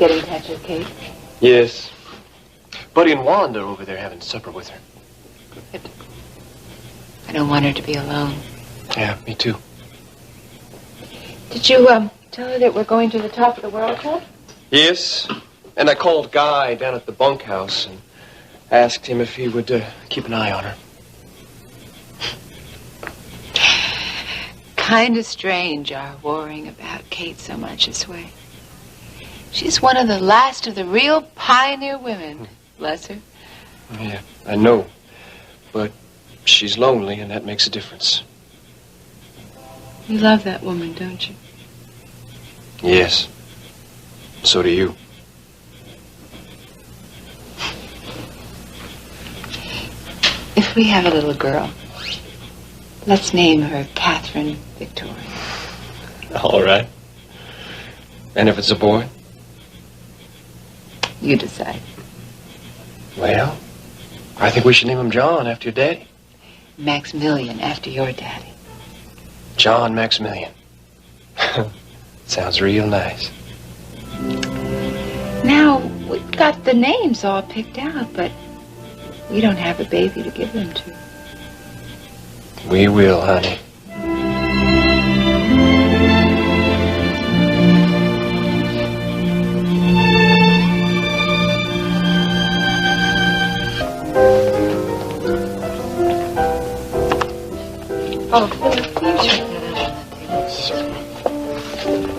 get in touch with Kate? Yes. Buddy and Wanda are over there having supper with her. Good. I don't want her to be alone. Yeah, me too. Did you, tell her that we're going to the Top of the World Club? Yes. And I called Guy down at the bunkhouse and asked him if he would keep an eye on her. Kind of strange, our worrying about Kate so much this way. She's one of the last of the real pioneer women. Bless her. Yeah, I know. But she's lonely, and that makes a difference. You love that woman, don't you? Yes. So do you. If we have a little girl, let's name her Catherine Victoria. All right. And if it's a boy? You decide. Well, I think we should name him John after your daddy. Maximilian after your daddy. John Maximilian. Sounds real nice. Now, we've got the names all picked out, but we don't have a baby to give them to. We will, honey. Oh, Philip, you check that out on the table.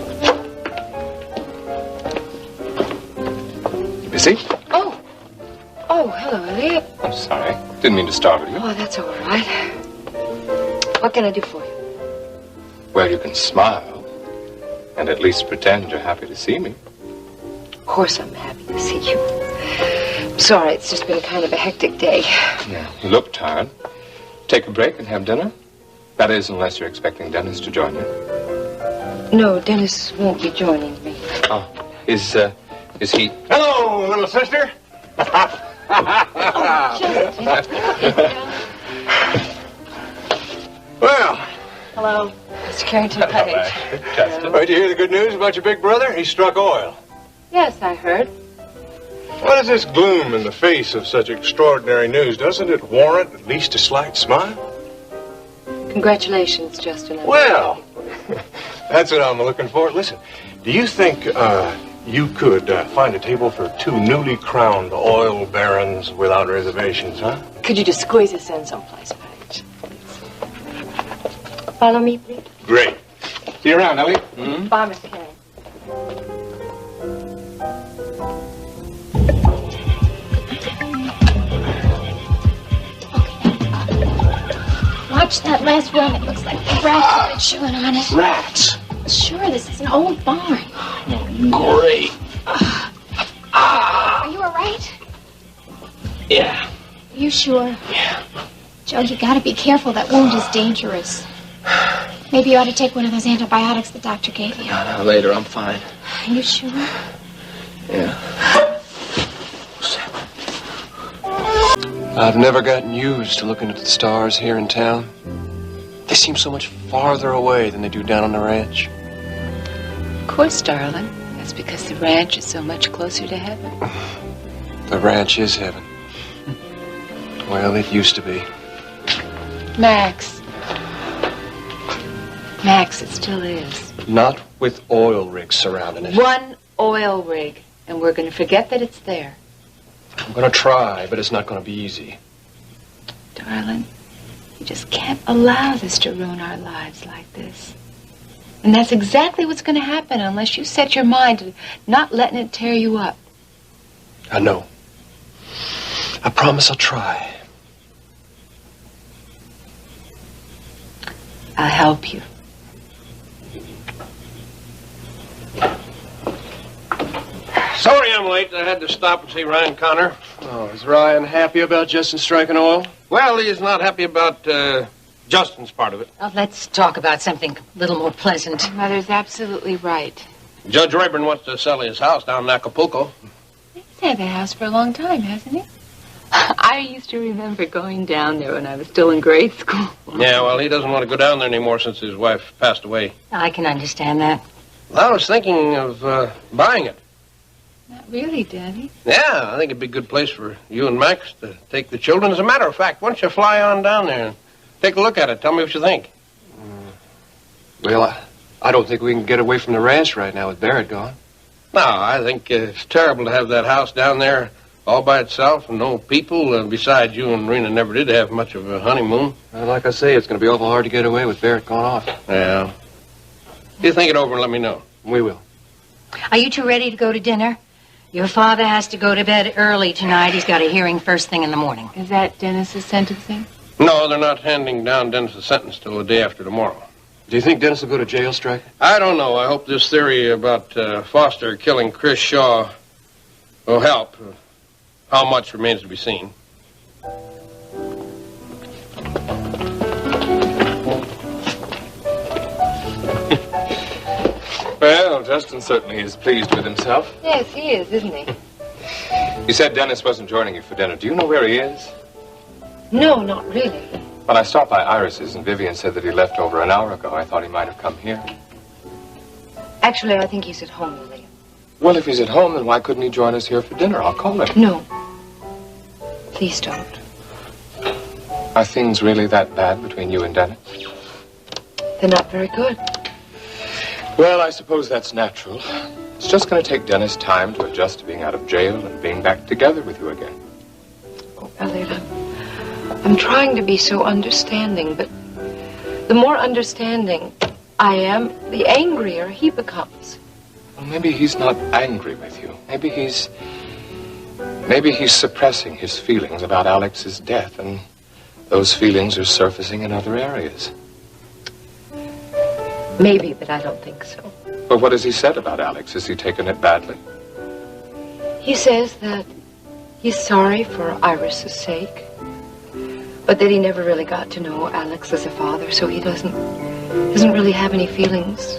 Busy? Oh, hello, Elliot. I'm sorry. Didn't mean to startle you. Oh, that's all right. What can I do for you? Well, you can smile and at least pretend you're happy to see me. Of course I'm happy to see you. I'm sorry, it's just been kind of a hectic day. Yeah. You look tired. Take a break and have dinner? That is, unless you're expecting Dennis to join you. No, Dennis won't be joining me. Oh, is he... Hello, little sister. Well. Hello. Mr. Carrington Page. Did you hear the good news about your big brother? He struck oil. Yes, I heard. What is this gloom in the face of such extraordinary news? Doesn't it warrant at least a slight smile? Congratulations, Justin. Well, that's what I'm looking for. Listen, do you think you could find a table for two newly crowned oil barons without reservations, huh? Could you just squeeze us in someplace, Paige? Follow me, please. Great. See you around, Elliot. Mm-hmm. Bye, Mr. Carey. Watch that last run. It looks like the rats have been chewing on it. Rats. Sure, this is an old barn. Great. Are you all right? Yeah. Are you sure? Yeah. Joe, you gotta be careful. That wound is dangerous. Maybe you ought to take one of those antibiotics the doctor gave you. No, later, I'm fine. Are you sure? Yeah. I've never gotten used to looking at the stars here in town. They seem so much farther away than they do down on the ranch. Of course, darling. That's because the ranch is so much closer to heaven. The ranch is heaven. Well, it used to be. Max. Max, it still is. Not with oil rigs surrounding it. One oil rig, and we're going to forget that it's there. I'm going to try, but it's not going to be easy. Darling, you just can't allow this to ruin our lives like this. And that's exactly what's going to happen unless you set your mind to not letting it tear you up. I know. I promise I'll try. I'll help you. Sorry I'm late. I had to stop and see Ryan Connor. Oh, is Ryan happy about Justin striking oil? Well, he's not happy about Justin's part of it. Well, let's talk about something a little more pleasant. Mother's absolutely right. Judge Rayburn wants to sell his house down in Acapulco. He's had the house for a long time, hasn't he? I used to remember going down there when I was still in grade school. Yeah, well, he doesn't want to go down there anymore since his wife passed away. I can understand that. Well, I was thinking of buying it. Not really, Daddy. Yeah, I think it'd be a good place for you and Max to take the children. As a matter of fact, why don't you fly on down there and take a look at it? Tell me what you think. Well, I don't think we can get away from the ranch right now with Barrett gone. No, I think it's terrible to have that house down there all by itself and no people. Besides, you and Rena never did have much of a honeymoon. Well, like I say, it's going to be awful hard to get away with Barrett gone off. Yeah. You think it over and let me know. We will. Are you two ready to go to dinner? Your father has to go to bed early tonight. He's got a hearing first thing in the morning. Is that Dennis's sentencing? No, they're not handing down Dennis's sentence till the day after tomorrow. Do you think Dennis will go to jail, Stryker? I don't know. I hope this theory about Foster killing Chris Shaw will help. How much remains to be seen. Well, Justin certainly is pleased with himself. Yes, he is, isn't he? You said Dennis wasn't joining you for dinner. Do you know where he is? No, not really. When I stopped by Iris's and Vivian said that he left over an hour ago, I thought he might have come here. Actually, I think he's at home, William. Well, if he's at home, then why couldn't he join us here for dinner? I'll call him. No. Please don't. Are things really that bad between you and Dennis? They're not very good. Well, I suppose that's natural. It's just going to take Dennis time to adjust to being out of jail and being back together with you again. Oh, Elliot, I'm trying to be so understanding, but the more understanding I am, the angrier he becomes. Well, maybe he's not angry with you. Maybe he's suppressing his feelings about Alex's death, and those feelings are surfacing in other areas. Maybe, but I don't think so. But what has he said about Alex? Has he taken it badly? He says that he's sorry for Iris's sake, but that he never really got to know Alex as a father, so he doesn't really have any feelings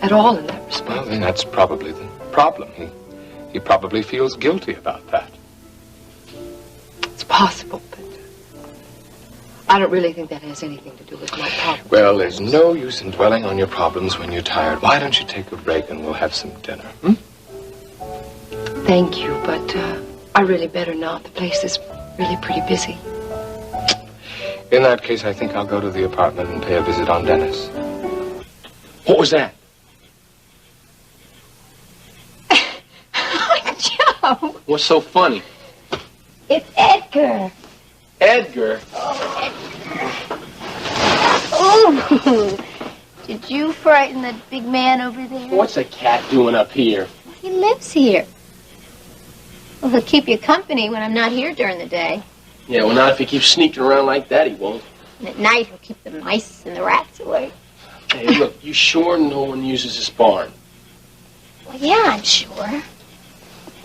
at all in that respect. Well, then that's probably the problem. He probably feels guilty about that. It's possible, but I don't really think that has anything to do with my problem. Well, there's no use in dwelling on your problems when you're tired. Why don't you take a break and we'll have some dinner, Thank you, but I really better not. The place is really pretty busy. In that case, I think I'll go to the apartment and pay a visit on Dennis. What was that? Joe! What's so funny? It's Edgar. Edgar? Oh! Did you frighten that big man over there? What's a cat doing up here? He lives here. Well, he'll keep you company when I'm not here during the day. Yeah, well, not if he keeps sneaking around like that, he won't. And at night, he'll keep the mice and the rats away. Hey, look, you sure no one uses this barn? Well, yeah, I'm sure.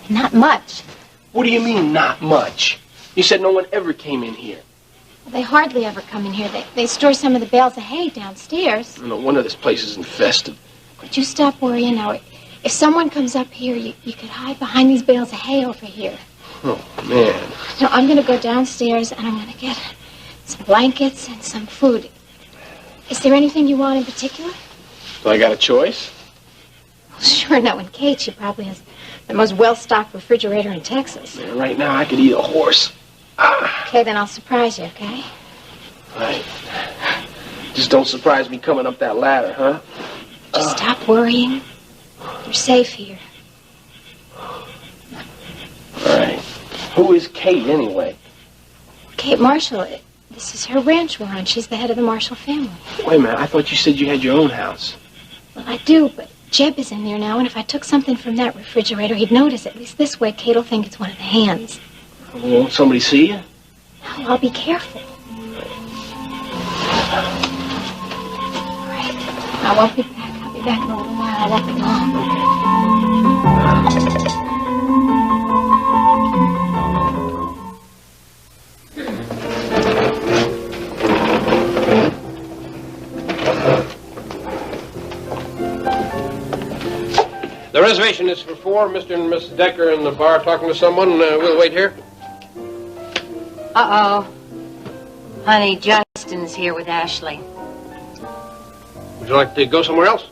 Not much. What do you mean, not much? You said no one ever came in here. Well, they hardly ever come in here. They store some of the bales of hay downstairs. No wonder this place is infested. Would you stop worrying now? If someone comes up here, you could hide behind these bales of hay over here. Oh, man. Now, I'm going to go downstairs, and I'm going to get some blankets and some food. Is there anything you want in particular? Do I got a choice? Well, sure, knowing Kate, she probably has the most well-stocked refrigerator in Texas. Man, right now, I could eat a horse. Okay, then I'll surprise you, okay? Right. Just don't surprise me coming up that ladder, huh? Just stop worrying. You're safe here. All right. Who is Kate, anyway? Kate Marshall, this is her ranch we're on. She's the head of the Marshall family. Wait a minute, I thought you said you had your own house. Well, I do, but Jeb is in there now, and if I took something from that refrigerator, he'd notice. At least this way, Kate will think it's one of the hands. Won't somebody see you? No, I'll be careful. All right. I won't be back. I'll be back in a little while. I won't be long. The reservation is for 4. Mr. and Miss Decker in the bar talking to someone. We'll wait here. Uh-oh. Honey, Justin's here with Ashley. Would you like to go somewhere else?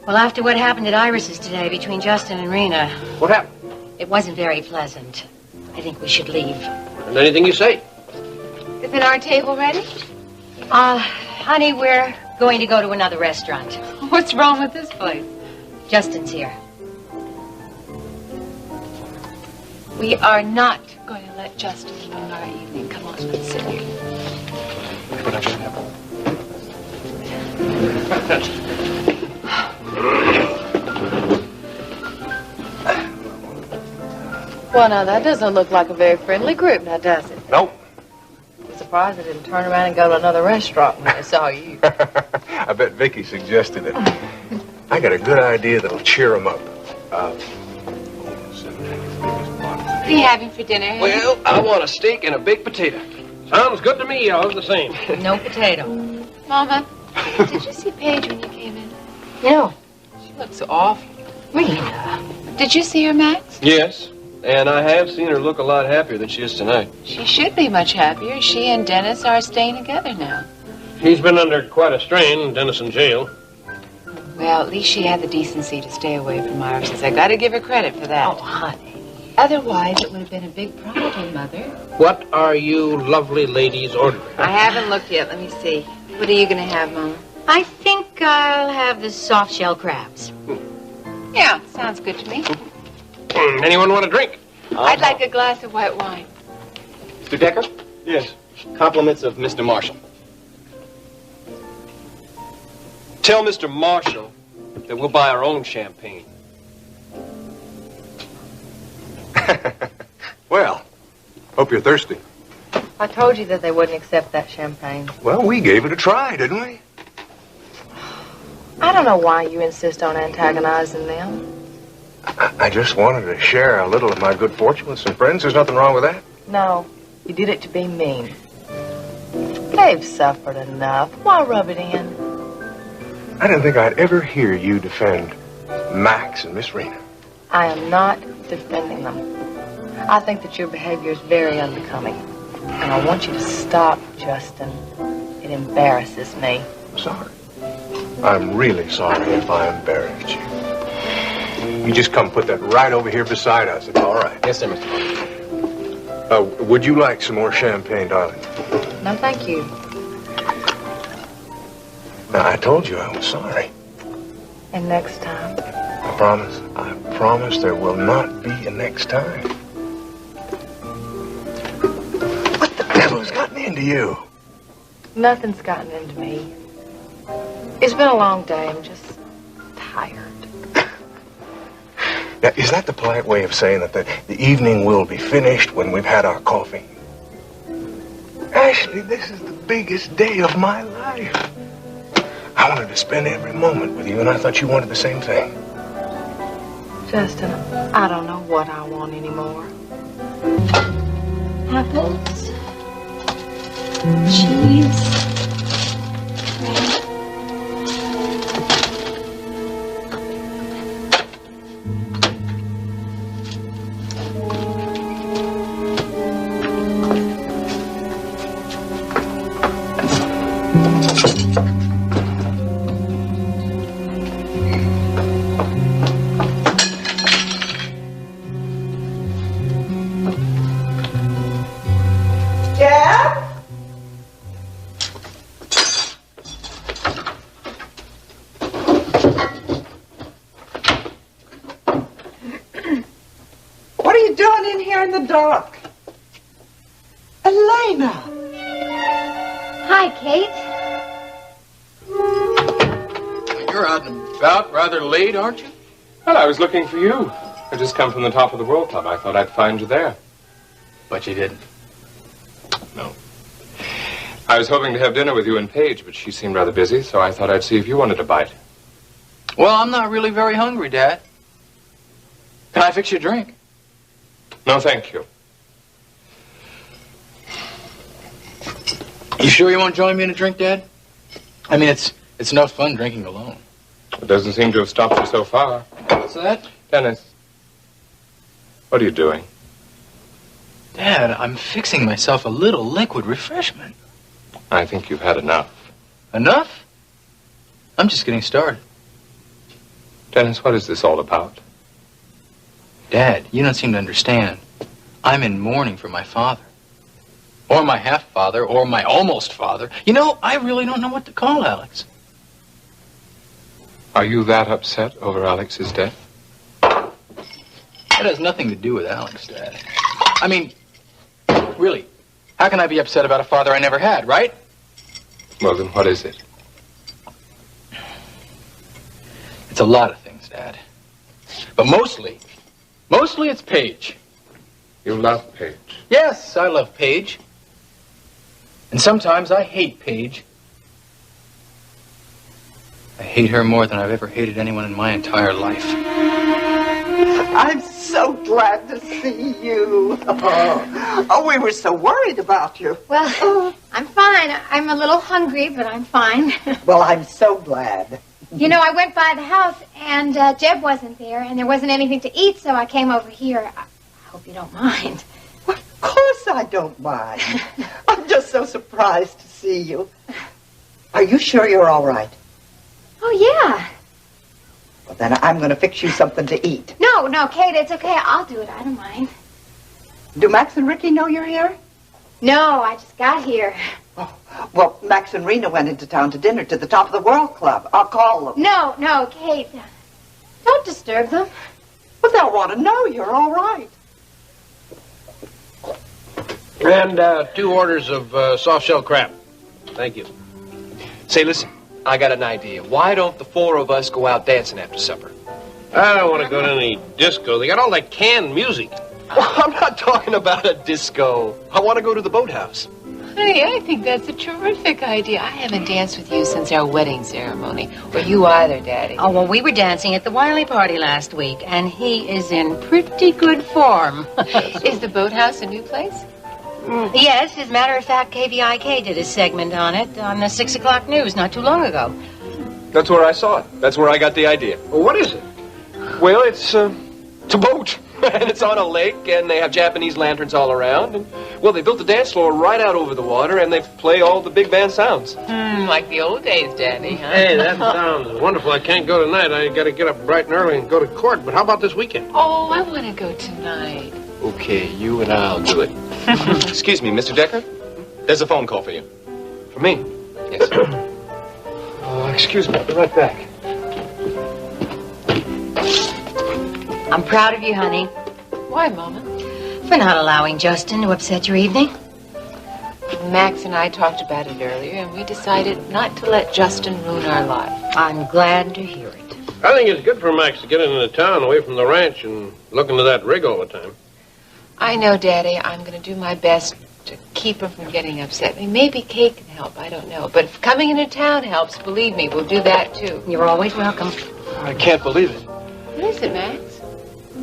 Well, after what happened at Iris's today between Justin and Rena, What happened? It wasn't very pleasant. I think we should leave. And anything you say. Isn't our table ready? Honey, we're going to go to another restaurant. What's wrong with this place? Justin's here. We are not going to let Justin ruin our evening. Come on, let's sit here. What I should have. Well, now, that doesn't look like a very friendly group, now, does it? Nope. I'm surprised they didn't turn around and go to another restaurant when they saw you. I bet Vicky suggested it. I got a good idea that'll cheer them up. What are you having for dinner? Henry? Well, I want a steak and a baked potato. Sounds good to me. All the same. No potato. Mama, did you see Paige when you came in? No. She looks awful. Rena. Did you see her, Max? Yes, and I have seen her look a lot happier than she is tonight. She should be much happier. She and Dennis are staying together now. He's been under quite a strain, Dennis in jail. Well, at least she had the decency to stay away from Iris. I gotta give her credit for that. Oh, honey. Otherwise, it would have been a big problem, Mother. What are you lovely ladies ordering? I haven't looked yet. Let me see. What are you gonna have, Mama? I think I'll have the soft shell crabs. Yeah, sounds good to me. Anyone want a drink? I'd like a glass of white wine. Mr. Decker? Yes. Compliments of Mr. Marshall. Tell Mr. Marshall that we'll buy our own champagne. Well, hope you're thirsty. I told you that they wouldn't accept that champagne. Well, we gave it a try, didn't we? I don't know why you insist on antagonizing them. I just wanted to share a little of my good fortune with some friends. There's nothing wrong with that. No, you did it to be mean. They've suffered enough. Why rub it in? I didn't think I'd ever hear you defend Max and Miss Rena. I am not defending them. I think that your behavior is very unbecoming. And I want you to stop, Justin. It embarrasses me. Sorry. I'm really sorry if I embarrassed you. You just come put that right over here beside us. It's all right. Yes, sir, Mr. Marshall. Would you like some more champagne, darling? No, thank you. Now, I told you I was sorry. And next time. I promise there will not be a next time. What the devil has gotten into you? Nothing's gotten into me. It's been a long day. I'm just tired. Now, is that the polite way of saying that the evening will be finished when we've had our coffee? Ashley, this is the biggest day of my life. I wanted to spend every moment with you, and I thought you wanted the same thing. Justin, I don't know what I want anymore. Apples, cheese, bread. What are you doing in here in the dark? Elena! Hi, Kate. You're out and about rather late, aren't you? Well, I was looking for you. I just come from the top of the World Club. I thought I'd find you there. But you didn't. No. I was hoping to have dinner with you and Paige, but she seemed rather busy, so I thought I'd see if you wanted a bite. Well, I'm not really very hungry, Dad. Can I fix you a drink? No, thank you. You sure you won't join me in a drink, Dad? I mean, it's no fun drinking alone. It doesn't seem to have stopped you so far. What's that? Dennis, what are you doing? Dad, I'm fixing myself a little liquid refreshment. I think you've had enough. Enough? I'm just getting started. Dennis, what is this all about? Dad, you don't seem to understand. I'm in mourning for my father. Or my half-father, or my almost father. You know, I really don't know what to call Alex. Are you that upset over Alex's death? That has nothing to do with Alex, Dad. I mean, really, how can I be upset about a father I never had, right? Well, then what is it? It's a lot of things, Dad. But mostly it's Paige. You love Paige. Yes, I love Paige. And sometimes I hate Paige. I hate her more than I've ever hated anyone in my entire life. I'm so glad to see you. Oh, we were so worried about you. Well, I'm fine. I'm a little hungry, but I'm fine. Well, I'm so glad. You know, I went by the house, and Jeb wasn't there, and there wasn't anything to eat, so I came over here. I hope you don't mind. Well, of course I don't mind. I'm just so surprised to see you. Are you sure you're all right? Oh, yeah. Well, then I'm going to fix you something to eat. No, Kate, it's okay. I'll do it. I don't mind. Do Max and Ricky know you're here? No, I just got here. Oh, well, Max and Rena went into town to dinner to the Top of the World Club. I'll call them. No, Kate. Don't disturb them. Well, they'll want to know you're all right. And 2 orders of soft-shell crab. Thank you. Say, listen, I got an idea. Why don't the 4 of us go out dancing after supper? I don't want to go to any disco. They got all that canned music. Well, I'm not talking about a disco. I want to go to the boathouse. Honey, I think that's a terrific idea. I haven't danced with you since our wedding ceremony. Or you either, Daddy. Oh, well, we were dancing at the Wiley party last week, and he is in pretty good form. Is the boathouse a new place? Yes, as a matter of fact, KVIK did a segment on it on the 6 o'clock news not too long ago. That's where I saw it. That's where I got the idea. Well, what is it? Well, it's a boat. And it's on a lake, and they have Japanese lanterns all around. And, well, they built the dance floor right out over the water, and they play all the big band sounds. Like the old days, Daddy, huh? Hey, that sounds wonderful. I can't go tonight. I got to get up bright and early and go to court. But how about this weekend? Oh, I want to go tonight. Okay, you and I'll do it. Excuse me, Mr. Decker. There's a phone call for you. For me? Yes, sir. Excuse me. I'll be right back. I'm proud of you, honey. Why, Mama? For not allowing Justin to upset your evening. Max and I talked about it earlier, and we decided not to let Justin ruin our life. I'm glad to hear it. I think it's good for Max to get into town away from the ranch and look into that rig all the time. I know, Daddy. I'm going to do my best to keep him from getting upset. I mean, maybe Kate can help. I don't know. But if coming into town helps, believe me, we'll do that, too. You're always welcome. I can't believe it. What is it, Max?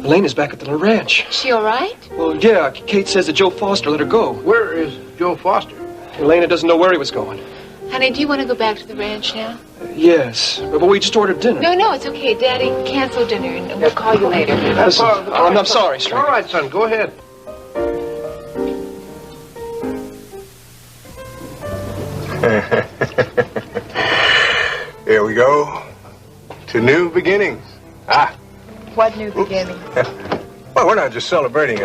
Elena's back at the ranch. Is she all right? Well, yeah. Kate says that Joe Foster let her go. Where is Joe Foster? Elena doesn't know where he was going. Honey, do you want to go back to the ranch now? Yes. But we just ordered dinner. No, it's okay. Daddy, cancel dinner, and we'll call you later. Listen, I'm sorry, String. All right, son, go ahead. Here we go. To new beginnings. What new beginning? Well, we're not just celebrating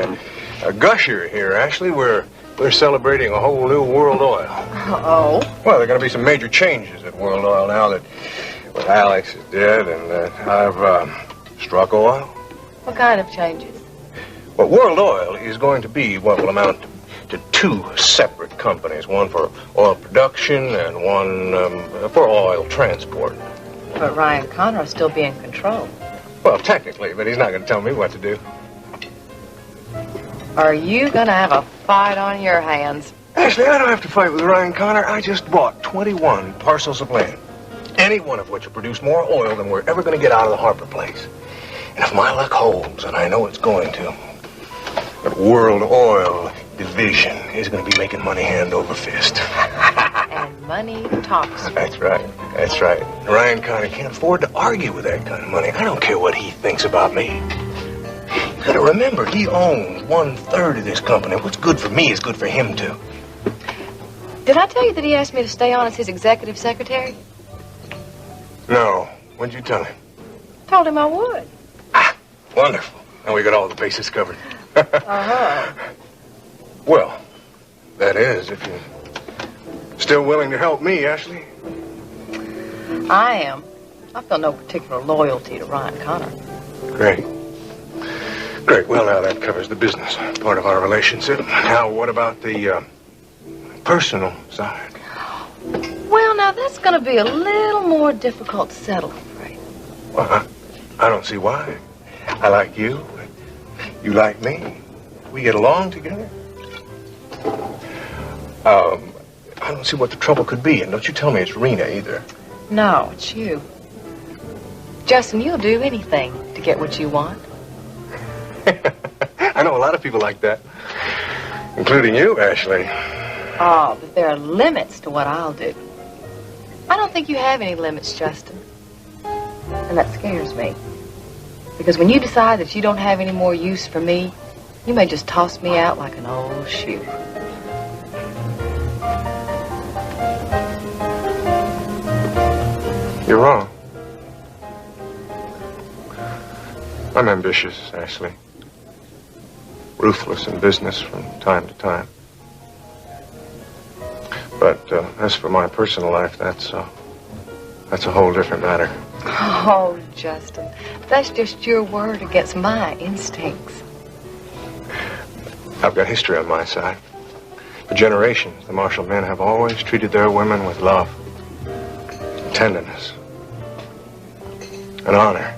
a gusher here, Ashley. We're celebrating a whole new World Oil. Oh? Well, there are going to be some major changes at World Oil now that Alex is dead and I've struck oil. What kind of changes? Well, World Oil is going to be what will amount to 2 separate companies, one for oil production and one for oil transport. But Ryan Connor will still be in control. Well, technically, but he's not going to tell me what to do. Are you going to have a fight on your hands? Ashley, I don't have to fight with Ryan Connor. I just bought 21 parcels of land, any one of which will produce more oil than we're ever going to get out of the Harper place. And if my luck holds, and I know it's going to, the World Oil division is going to be making money hand over fist. And money talks. That's right. That's right. Ryan Connor can't afford to argue with that kind of money. I don't care what he thinks about me. You got to remember, he owns 1/3 of this company. What's good for me is good for him, too. Did I tell you that he asked me to stay on as his executive secretary? No. When'd you tell him? Told him I would. Wonderful. Now we got all the bases covered. Uh-huh. Well, that is, if you're still willing to help me, Ashley. I am. I feel no particular loyalty to Ryan Connor. Great. Great. Well, now that covers the business part of our relationship. Now, what about the personal side? Well, now that's going to be a little more difficult to settle, I'm afraid. Well, I don't see why. I like you. You like me. We get along together. I don't see what the trouble could be, and don't you tell me it's Rena either. No, it's you. Justin, you'll do anything to get what you want. I know a lot of people like that, including you, Ashley. Oh, but there are limits to what I'll do. I don't think you have any limits, Justin. And that scares me. Because when you decide that you don't have any more use for me, you may just toss me out like an old shoe. You're wrong. I'm ambitious, Ashley. Ruthless in business from time to time. But as for my personal life, that's a whole different matter. Oh, Justin, that's just your word against my instincts. I've got history on my side. For generations, the Marshall men have always treated their women with love, tenderness, and honor.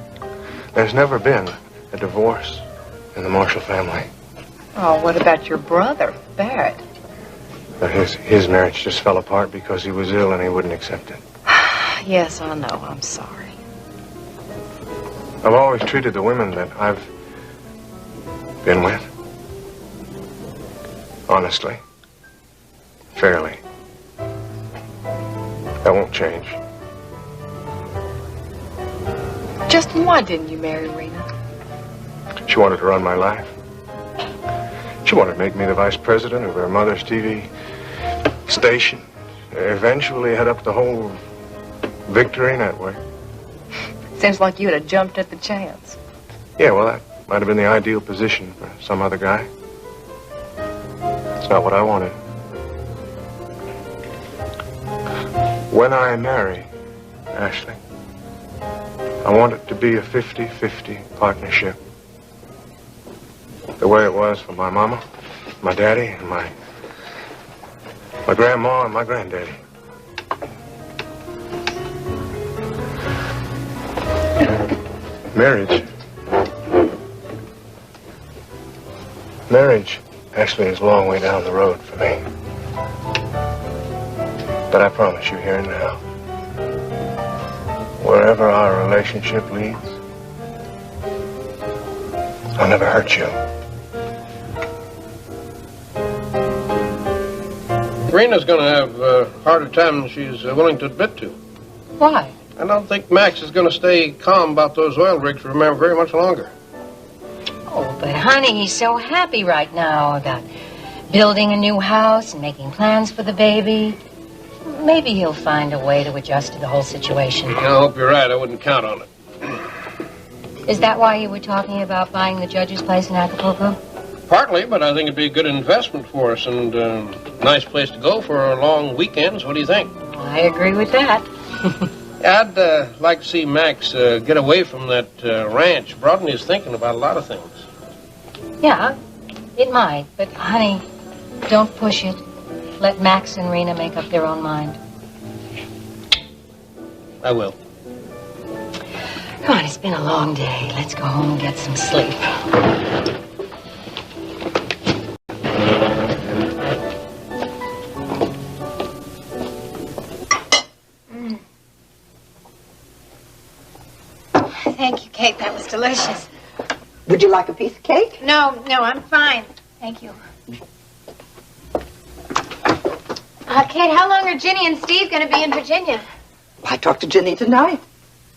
There's never been a divorce in the Marshall family. Oh, what about your brother, Barrett? But his marriage just fell apart because he was ill and he wouldn't accept it. Yes, I know. I'm sorry. I've always treated the women that I've been with honestly, fairly. That won't change. Justin, why didn't you marry Rena? She wanted to run my life. She wanted to make me the vice president of her mother's TV station. Eventually head up the whole Victory network. Seems like you'd have jumped at the chance. Yeah, well, that might have been the ideal position for some other guy. It's not what I wanted. When I marry Ashley, I want it to be a 50-50 partnership. The way it was for my mama, my daddy, and my grandma and my granddaddy. Marriage actually is a long way down the road for me. But I promise you here and now, wherever our relationship leads, I'll never hurt you. Rena's going to have a harder time than she's willing to admit to. Why? I don't think Max is going to stay calm about those oil rigs for very much longer. Oh, but honey, he's so happy right now about building a new house and making plans for the baby. Maybe he'll find a way to adjust to the whole situation. I hope you're right. I wouldn't count on it. Is that why you were talking about buying the judge's place in Acapulco? Partly, but I think it'd be a good investment for us and a nice place to go for long weekends. What do you think? I agree with that. I'd like to see Max get away from that ranch. Broaden his thinking about a lot of things. Yeah, it might. But, honey, don't push it. Let Max and Rena make up their own mind. I will. Come on, it's been a long day. Let's go home and get some sleep. Thank you, Kate. That was delicious. Would you like a piece of cake? No, I'm fine. Thank you. Kate, how long are Ginny and Steve going to be in Virginia? I talked to Ginny tonight.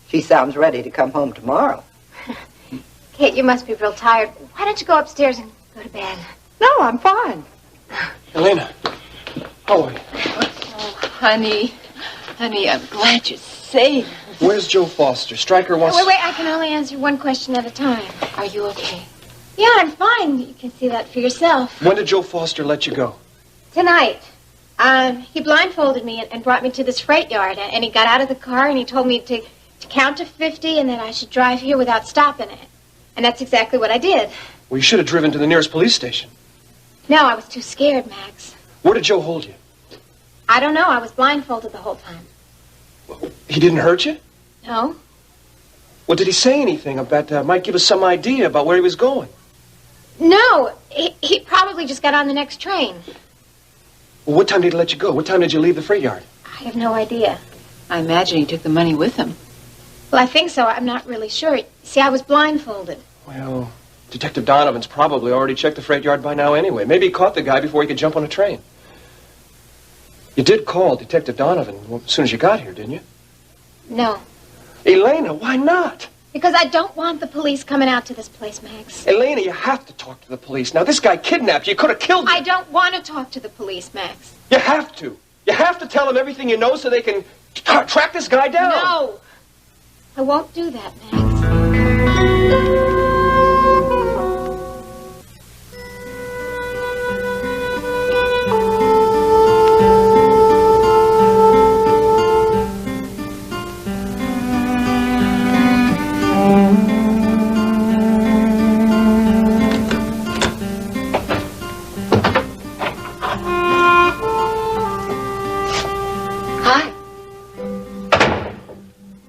She sounds ready to come home tomorrow. Kate, you must be real tired. Why don't you go upstairs and go to bed? No, I'm fine. Elena, how are you? Oh, honey, I'm glad you're safe. Where's Joe Foster? Stryker wants... Wait, I can only answer one question at a time. Are you okay? Yeah, I'm fine. You can see that for yourself. When did Joe Foster let you go? Tonight. He blindfolded me and brought me to this freight yard. And he got out of the car and he told me to count to 50 and that I should drive here without stopping it. And that's exactly what I did. Well, you should have driven to the nearest police station. No, I was too scared, Max. Where did Joe hold you? I don't know. I was blindfolded the whole time. He didn't hurt you? No. Well, did he say anything about might give us some idea about where he was going? No. He probably just got on the next train. Well, what time did he let you go? What time did you leave the freight yard? I have no idea. I imagine he took the money with him. Well, I think so. I'm not really sure. See, I was blindfolded. Well, Detective Donovan's probably already checked the freight yard by now anyway. Maybe he caught the guy before he could jump on a train. You did call Detective Donovan as soon as you got here, didn't you? No. Elena, why not? Because I don't want the police coming out to this place, Max. Elena, you have to talk to the police. Now, this guy kidnapped you. He could have killed you. I don't want to talk to the police, Max. You have to. You have to tell them everything you know so they can track this guy down. No. I won't do that, Max.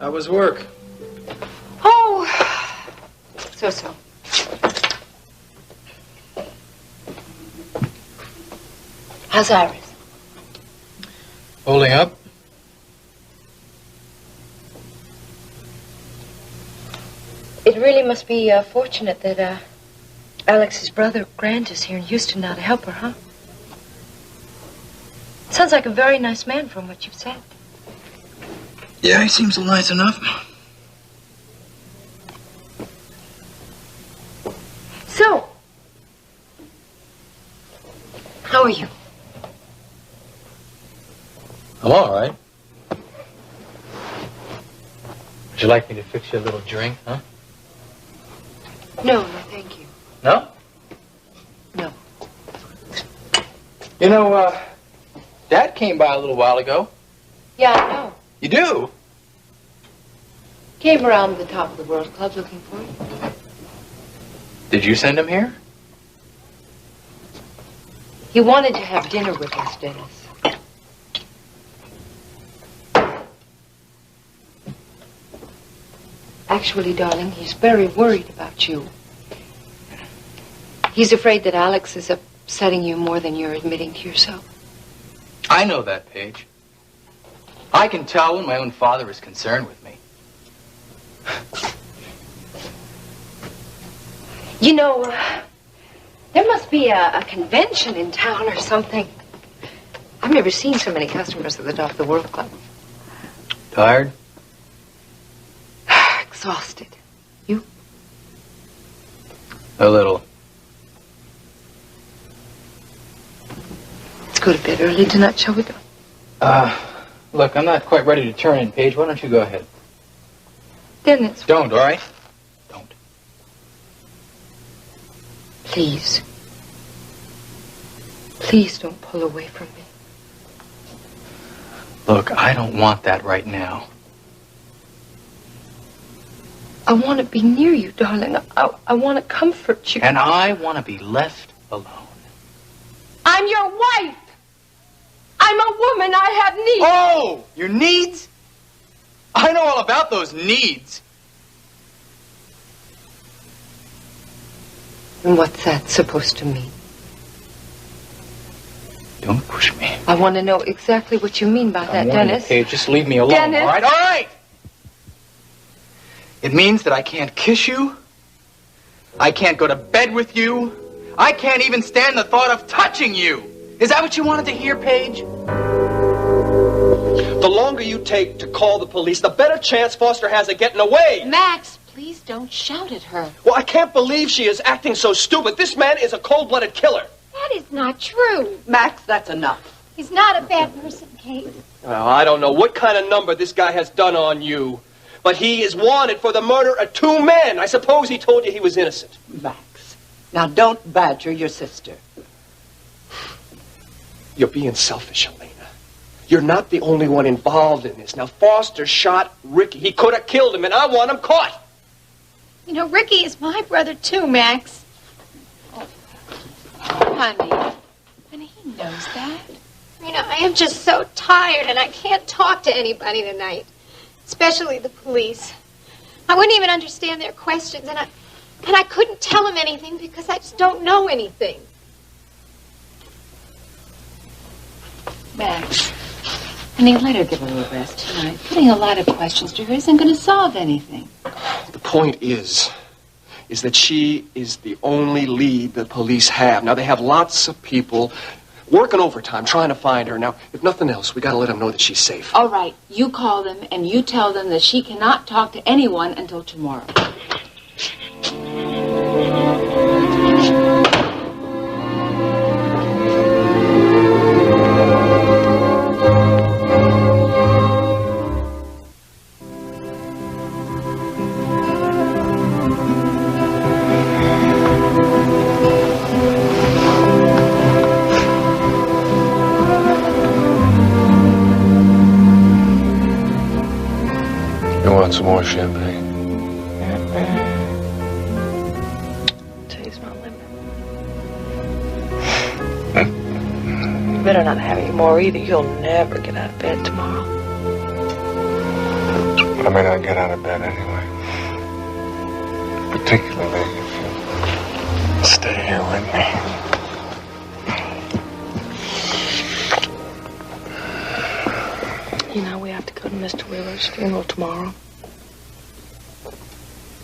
How was work? Oh, so. How's Iris? Holding up? It really must be fortunate that Alex's brother Grant is here in Houston now to help her, huh? Sounds like a very nice man from what you've said. Yeah, he seems nice enough. So, how are you? I'm all right. Would you like me to fix you a little drink, huh? No, thank you. No? No. You know, Dad came by a little while ago. Yeah, I know. You do? Came around the top of the World Club looking for you. Did you send him here? He wanted to have dinner with us, Dennis. Actually, darling, he's very worried about you. He's afraid that Alex is upsetting you more than you're admitting to yourself. I know that, Paige. I can tell when my own father is concerned with me. You know, there must be a convention in town or something. I've never seen so many customers at the Top of the World Club. Tired? Exhausted. You? A little. Let's go to bed early tonight, shall we go? Look, I'm not quite ready to turn in, Paige. Why don't you go ahead? Dennis. Don't, all right? Don't. Please. Please don't pull away from me. Look, I don't want that right now. I want to be near you, darling. I want to comfort you. And I want to be left alone. I'm your wife. I'm a woman. I have needs. Oh, your needs? I know all about those needs. And what's that supposed to mean? Don't push me. I want to know exactly what you mean by that, Dennis. Okay, just leave me alone, Dennis. all right? All right! It means that I can't kiss you. I can't go to bed with you. I can't even stand the thought of touching you. Is that what you wanted to hear, Paige? The longer you take to call the police, the better chance Foster has of getting away. Max, please don't shout at her. Well, I can't believe she is acting so stupid. This man is a cold-blooded killer. That is not true. Max, that's enough. He's not a bad person, Kate. Well, I don't know what kind of number this guy has done on you, but he is wanted for the murder of 2 men. I suppose he told you he was innocent. Max, Now, don't badger your sister. You're being selfish, Elena. You're not the only one involved in this. Now, Foster shot Ricky. He could have killed him, and I want him caught. You know, Ricky is my brother, too, Max. Honey. And he knows that. You know, I am just so tired, and I can't talk to anybody tonight. Especially the police. I wouldn't even understand their questions, and I couldn't tell them anything because I just don't know anything. Max. Honey, let her get a little rest tonight. Putting a lot of questions to her isn't going to solve anything. The point is that she is the only lead the police have. Now, they have lots of people working overtime trying to find her. Now, if nothing else, we got to let them know that she's safe. All right, you call them and you tell them that she cannot talk to anyone until tomorrow. Some more champagne. Today's my limit. You better not have any more either. You'll never get out of bed tomorrow. I may not get out of bed anyway. Particularly if you stay here with me. You know, we have to go to Mr. Wheeler's funeral tomorrow.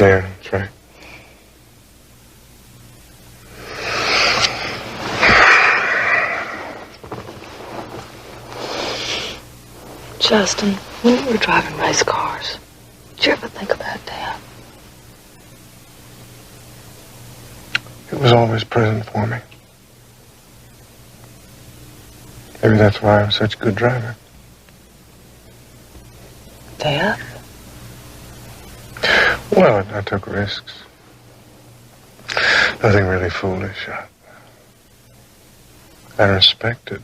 Yeah, that's right. Justin, when you were driving race cars, did you ever think about Dad? It was always present for me. Maybe that's why I'm such a good driver. Dad? Well, I took risks. Nothing really foolish. I respected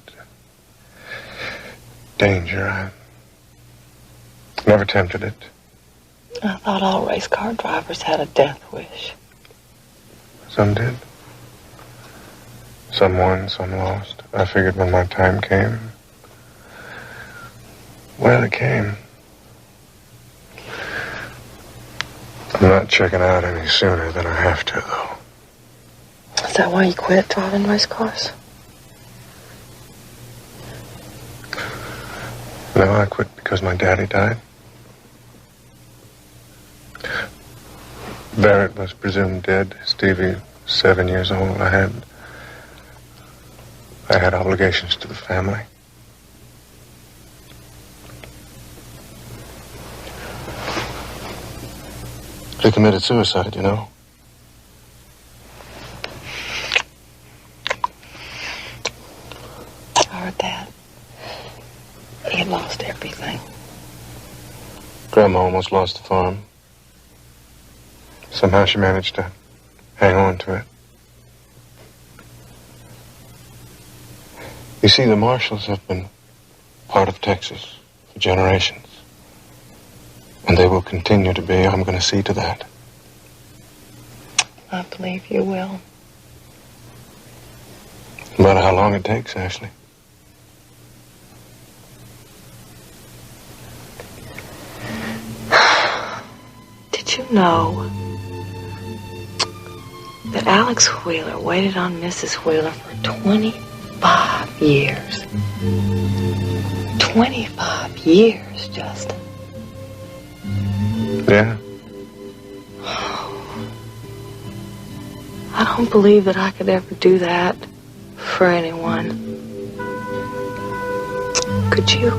danger. I never tempted it. I thought all race car drivers had a death wish. Some did. Some won, some lost. I figured when my time came, well, it came. I'm not checking out any sooner than I have to, though. Is that why you quit driving race cars? No, I quit because my daddy died. Barrett was presumed dead. Stevie, 7 years old. I had obligations to the family. He committed suicide, you know. I heard that. He had lost everything. Grandma almost lost the farm. Somehow she managed to hang on to it. You see, the Marshalls have been part of Texas for generations. And they will continue to be. I'm going to see to that. I believe you will. No matter how long it takes, Ashley. Did you know that Alex Wheeler waited on Mrs. Wheeler for 25 years? 25 years, Justin. Yeah. I don't believe that I could ever do that for anyone. Could you?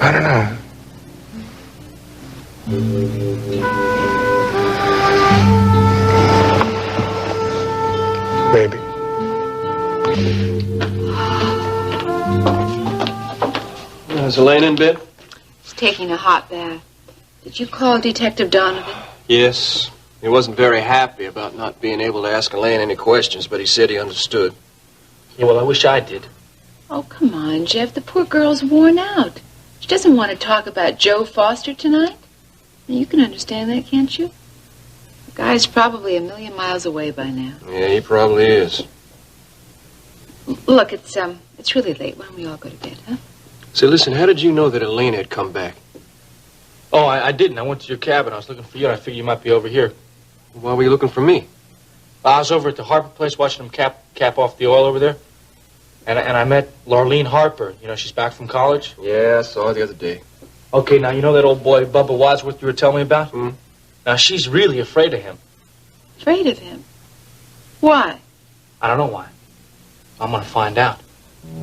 I don't know. Maybe. Is Elaine in bed? She's taking a hot bath. Did you call Detective Donovan? Yes. He wasn't very happy about not being able to ask Elaine any questions, but he said he understood. Yeah, well, I wish I did. Oh, come on, Jeff. The poor girl's worn out. She doesn't want to talk about Joe Foster tonight. You can understand that, can't you? The guy's probably 1,000,000 miles away by now. Yeah, he probably is. Look, it's really late. Why don't we all go to bed, huh? Say, listen, how did you know that Elaine had come back? Oh, I didn't. I went to your cabin. I was looking for you, and I figured you might be over here. Why were you looking for me? I was over at the Harper place watching them cap off the oil over there. And I met Larlene Harper. You know, she's back from college. Yeah, I saw her the other day. Okay, now, you know that old boy, Bubba Wadsworth, you were telling me about? Hmm? Now, she's really afraid of him. Afraid of him? Why? I don't know why. I'm going to find out. How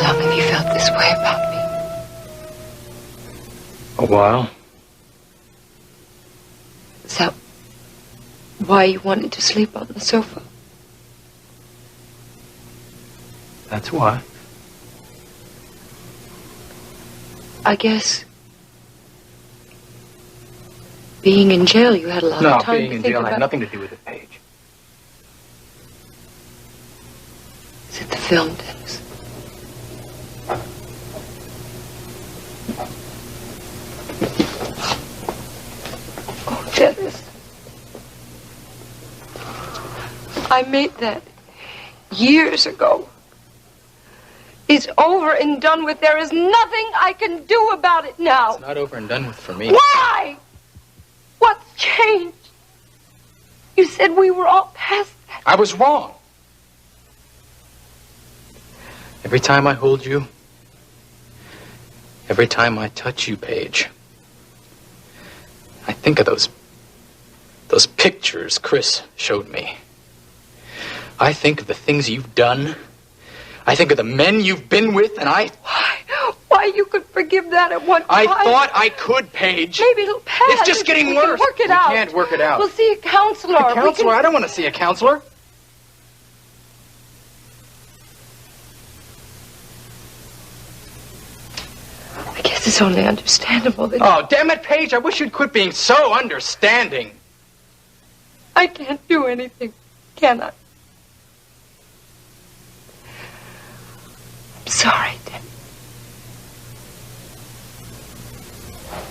long have you felt this way about me? A while. Is that why you wanted to sleep on the sofa? That's why. I guess being in jail, you had a lot of time to think about. No, being in jail had nothing to do with it, Paige. Is it the film, Dennis? Oh, Dennis. I made that years ago. It's over and done with. There is nothing I can do about it now. It's not over and done with for me. Why? What's changed? You said we were all past that. I was wrong. Every time I hold you, every time I touch you, Paige, I think of those pictures Chris showed me. I think of the things you've done. I think of the men you've been with, and Why you could forgive that at one time? I thought I could, Paige. Maybe it'll pass. It's just getting worse. Work it out. We can't work it out. We'll see a counselor. A counselor? I don't want to see a counselor. I guess it's only understandable that... Oh, damn it, Paige. I wish you'd quit being so understanding. I can't do anything, can I? I'm sorry, Deb.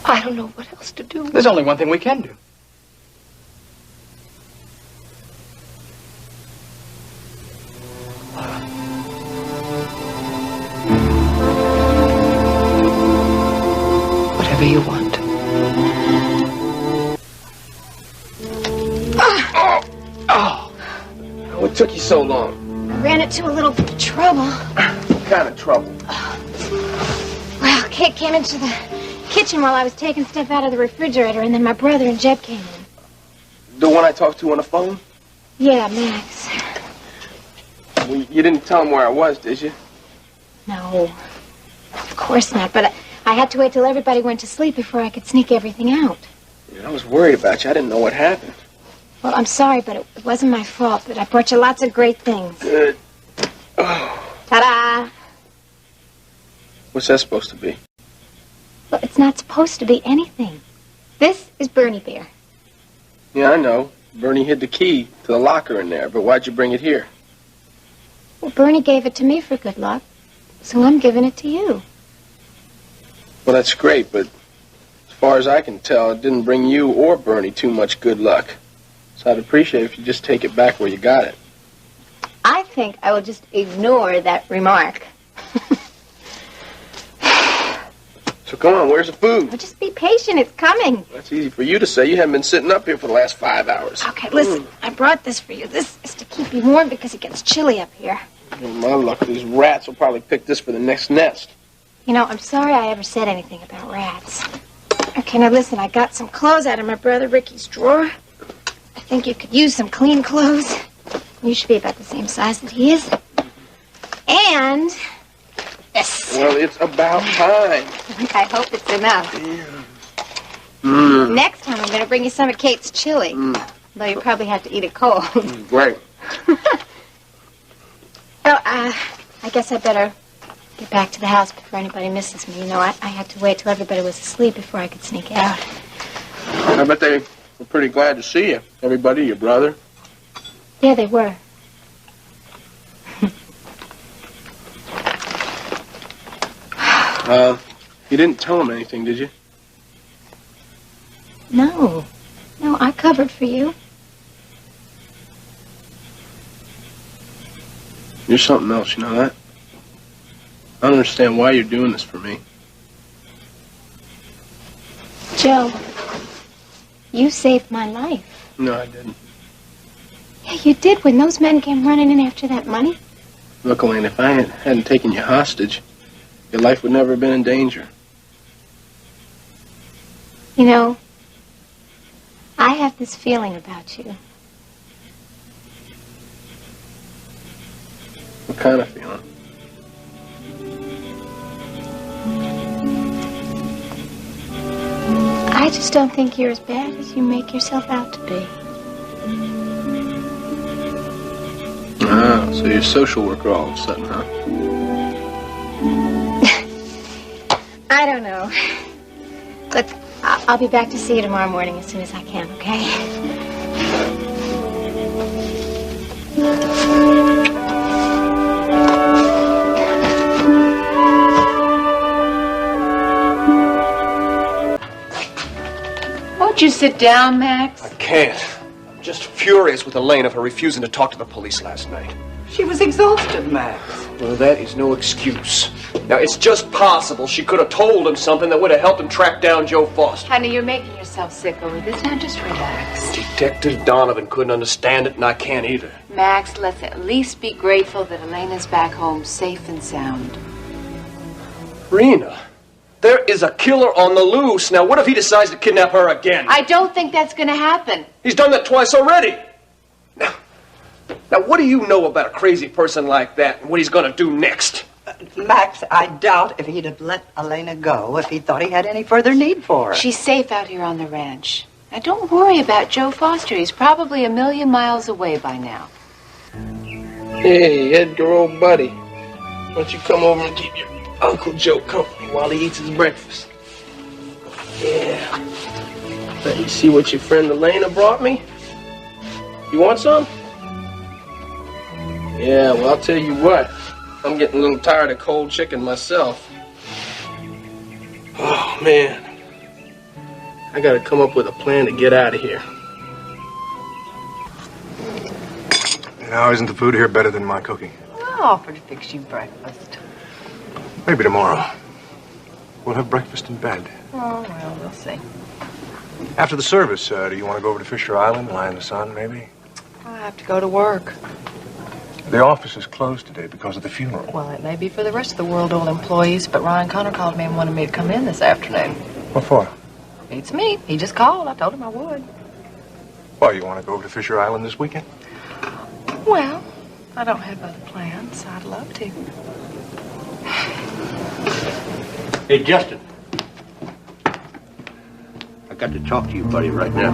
I don't know what else to do. There's only one thing we can do. Whatever you want. What took you so long? I ran into a little bit of trouble. What kind of trouble? Well, Kate came into the kitchen while I was taking stuff out of the refrigerator, and then my brother and Jeb came in. The one I talked to on the phone? Yeah, Max. Well, you didn't tell him where I was, did you? No, of course not, but I had to wait till everybody went to sleep before I could sneak everything out. Yeah, I was worried about you. I didn't know what happened. Well, I'm sorry, but it wasn't my fault, but I brought you lots of great things. Good. Oh. Ta-da! What's that supposed to be? Well, it's not supposed to be anything. This is Bernie Bear. Yeah, I know. Bernie hid the key to the locker in there, but why'd you bring it here? Well, Bernie gave it to me for good luck, so I'm giving it to you. Well, that's great, but as far as I can tell, it didn't bring you or Bernie too much good luck. So I'd appreciate it if you just take it back where you got it. I think I will just ignore that remark. So come on, where's the food? Well, just be patient, it's coming. That's easy for you to say. You haven't been sitting up here for the last 5 hours. Okay, listen, I brought this for you. This is to keep you warm because it gets chilly up here. My luck, these rats will probably pick this for the next nest. You know, I'm sorry I ever said anything about rats. Okay, now listen, I got some clothes out of my brother Ricky's drawer. I think you could use some clean clothes. You should be about the same size that he is. And this. Well, it's about time. I hope it's enough. Next time I'm going to bring you some of Kate's chili. Though you probably have to eat it cold. Great. Oh, I guess I better get back to the house before anybody misses me. You know, I had to wait till everybody was asleep before I could sneak out. I bet they were pretty glad to see you. Everybody, your brother. Yeah, they were. You didn't tell them anything, did you? No. No, I covered for you. You're something else, you know that? I don't understand why you're doing this for me. Joe, you saved my life. No, I didn't. Yeah, you did when those men came running in after that money. Look, Elaine, if I hadn't taken you hostage, your life would never have been in danger. You know, I have this feeling about you. What kind of feeling? I just don't think you're as bad as you make yourself out to be. Ah, so you're a social worker all of a sudden, huh? I don't know. Look, I'll be back to see you tomorrow morning as soon as I can, okay? Won't you sit down, Max? I can't. I'm just furious with Elena for refusing to talk to the police last night. She was exhausted, Max. Well, that is no excuse. Now, it's just possible she could have told him something that would have helped him track down Joe Foster. Honey, you're making yourself sick over this. Now just relax. Detective Donovan couldn't understand it, and I can't either. Max, let's at least be grateful that Elena's back home safe and sound. Rena, there is a killer on the loose. Now, what if he decides to kidnap her again? I don't think that's going to happen. He's done that twice already. Now, what do you know about a crazy person like that and what he's going to do next? Max, I doubt if he'd have let Elena go if he thought he had any further need for her. She's safe out here on the ranch. Now, don't worry about Joe Foster. He's probably 1,000,000 miles away by now. Hey, Edgar, old buddy. Why don't you come over and keep your Uncle Joe company while he eats his breakfast? Yeah. Let me see what your friend Elena brought me. You want some? Yeah, well, I'll tell you what. I'm getting a little tired of cold chicken myself. Oh, man. I gotta come up with a plan to get out of here. Now, isn't the food here better than my cooking? I'll offer to fix you breakfast. Maybe tomorrow. We'll have breakfast in bed. Oh, well, we'll see. After the service, do you want to go over to Fisher Island, lie in the sun, maybe? I have to go to work. The office is closed today because of the funeral. Well, it may be for the rest of the World Oil employees, but Ryan Connor called me and wanted me to come in this afternoon. What for? Beats me. He just called. I told him I would. Why, you want to go over to Fisher Island this weekend? Well, I don't have other plans. I'd love to. Hey, Justin. I got to talk to you, buddy, right now.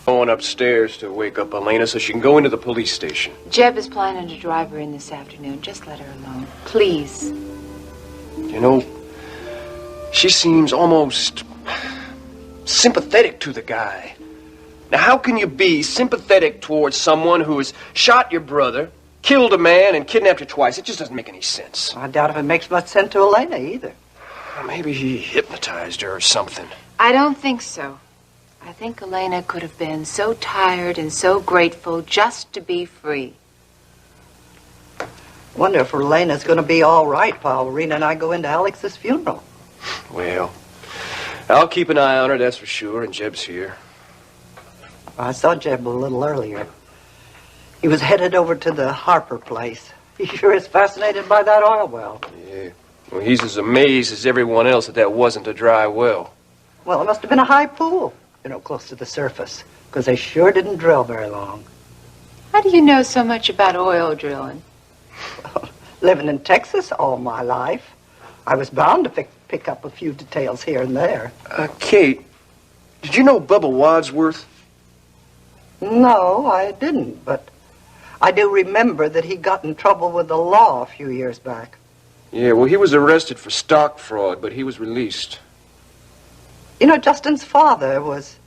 Going upstairs to wake up Elena so she can go into the police station. Jeb is planning to drive her in this afternoon. Just let her alone. Please. You know, she seems almost sympathetic to the guy. Now, how can you be sympathetic towards someone who has shot your brother, killed a man, and kidnapped her twice? It just doesn't make any sense. I doubt if it makes much sense to Elena either. Maybe he hypnotized her or something. I don't think so. I think Elena could have been so tired and so grateful just to be free. Wonder if Elena's going to be all right while Rena and I go into Alex's funeral. Well, I'll keep an eye on her, that's for sure, and Jeb's here. I saw Jeb a little earlier. He was headed over to the Harper place. He sure is fascinated by that oil well. Yeah. Well, he's as amazed as everyone else that wasn't a dry well. Well, it must have been a high pool, close to the surface, because they sure didn't drill very long. How do you know so much about oil drilling? Well, living in Texas all my life, I was bound to pick up a few details here and there. Kate, did you know Bubba Wadsworth? No, I didn't, but I do remember that he got in trouble with the law a few years back. Yeah, well, he was arrested for stock fraud, but he was released. Justin's father was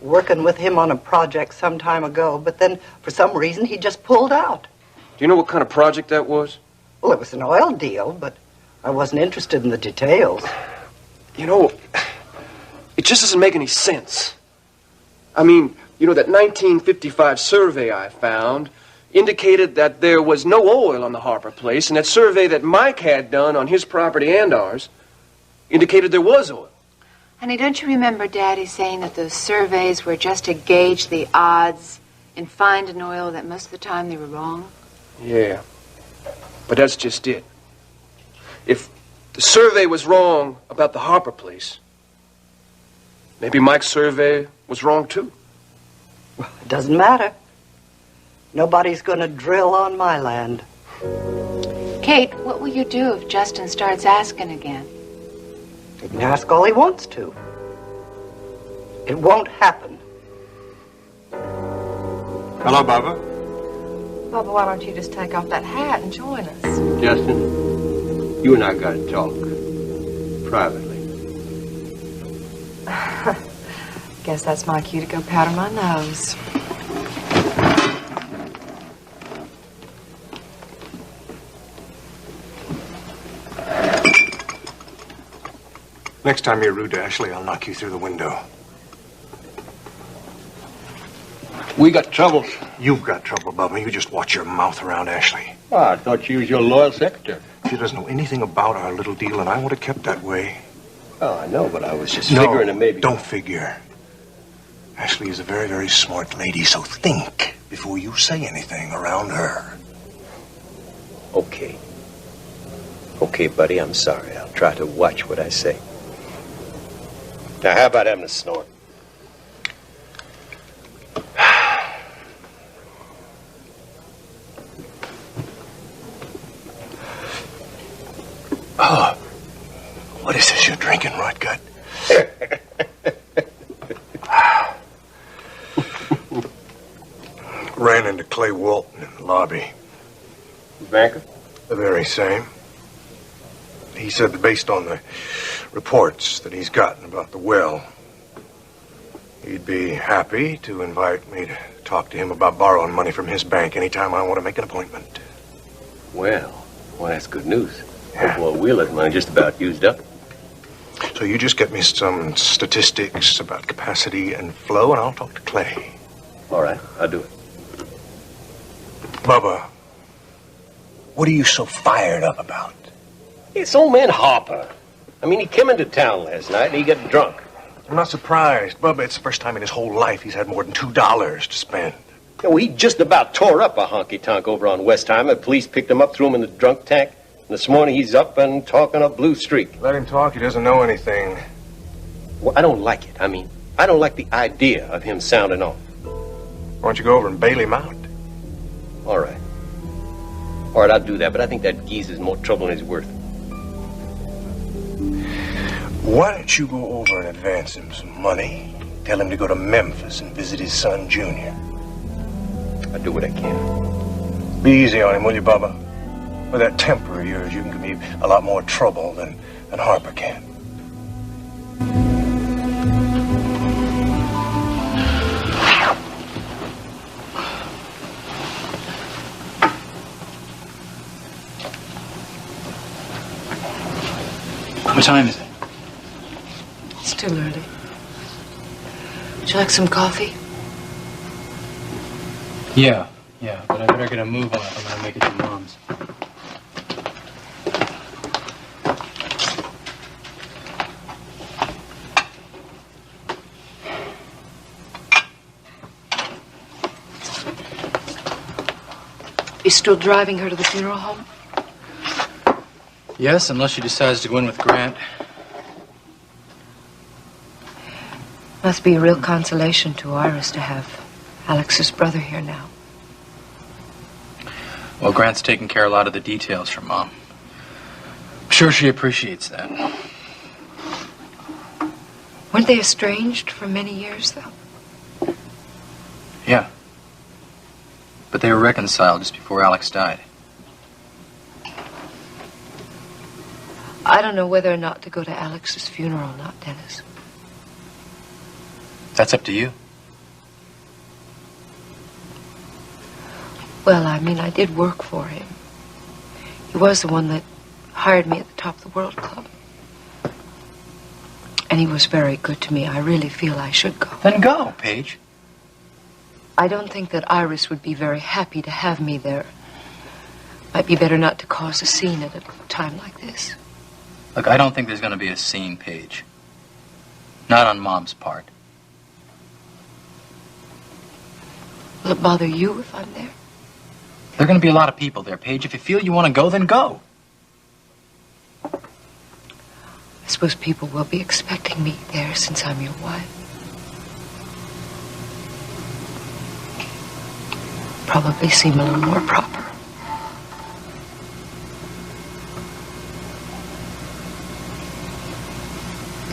working with him on a project some time ago, but then for some reason he just pulled out. Do you know what kind of project that was? Well, it was an oil deal, but I wasn't interested in the details. It just doesn't make any sense. I mean, that 1955 survey I found indicated that there was no oil on the Harper place, and that survey that Mike had done on his property and ours indicated there was oil. Honey, don't you remember Daddy saying that those surveys were just to gauge the odds in finding oil, that most of the time they were wrong? Yeah, but that's just it. If the survey was wrong about the Harper place, maybe Mike's survey was wrong too. Well, it doesn't matter. Nobody's going to drill on my land. Kate, what will you do if Justin starts asking again? He can ask all he wants to. It won't happen. Hello, Bubba. Bubba, why don't you just take off that hat and join us? Justin, you and I got to talk privately. Guess that's my cue to go powder my nose. Next time you're rude to Ashley, I'll knock you through the window. We got trouble. You've got trouble, Bubba. You just watch your mouth around Ashley. Oh, I thought she was your loyal secretary. She doesn't know anything about our little deal, and I want it kept that way. Oh, I know, but I was just figuring that maybe... Don't figure. Ashley is a very, very smart lady, so think before you say anything around her. Okay. Okay, buddy, I'm sorry. I'll try to watch what I say. Now, how about having a snort? Oh, what is this you're drinking, Rotgut? Ran into Clay Walton in the lobby. Banker? The very same. He said that based on the reports that he's gotten about the well, he'd be happy to invite me to talk to him about borrowing money from his bank anytime I want to make an appointment. Well, that's good news. Yeah. Well, Wheeler's money just about used up. So you just get me some statistics about capacity and flow, and I'll talk to Clay. All right, I'll do it. Bubba, what are you so fired up about? It's old man Harper. I mean, he came into town last night and he got drunk. I'm not surprised. Bubba, it's the first time in his whole life he's had more than $2 to spend. You know, he just about tore up a honky-tonk over on Westheimer. Police picked him up, threw him in the drunk tank. And this morning he's up and talking a blue streak. Let him talk. He doesn't know anything. Well, I don't like it. I mean, I don't like the idea of him sounding off. Why don't you go over and bail him out? All right. All right, I'll do that, but I think that geezer's more trouble than he's worth. Why don't you go over and advance him some money? Tell him to go to Memphis and visit his son, Junior. I'll do what I can. Be easy on him, will you, Bubba? With that temper of yours, you can give me a lot more trouble than Harper can. What time is it? It's too early. Would you like some coffee? Yeah, but I better get a move on if I'm gonna make it to Mom's. You still driving her to the funeral home? Yes, unless she decides to go in with Grant. Must be a real consolation to Iris to have Alex's brother here now. Well, Grant's taking care of a lot of the details for Mom. I'm sure she appreciates that. Weren't they estranged for many years, though? Yeah. But they were reconciled just before Alex died. I don't know whether or not to go to Alex's funeral or not, Dennis. That's up to you. Well, I mean, I did work for him. He was the one that hired me at the Top of the World Club. And he was very good to me. I really feel I should go. Then go, Paige. I don't think that Iris would be very happy to have me there. Might be better not to cause a scene at a time like this. Look, I don't think there's going to be a scene, Paige. Not on Mom's part. Will it bother you if I'm there? There are going to be a lot of people there, Paige. If you feel you want to go, then go. I suppose people will be expecting me there since I'm your wife. Probably seem a little more proper.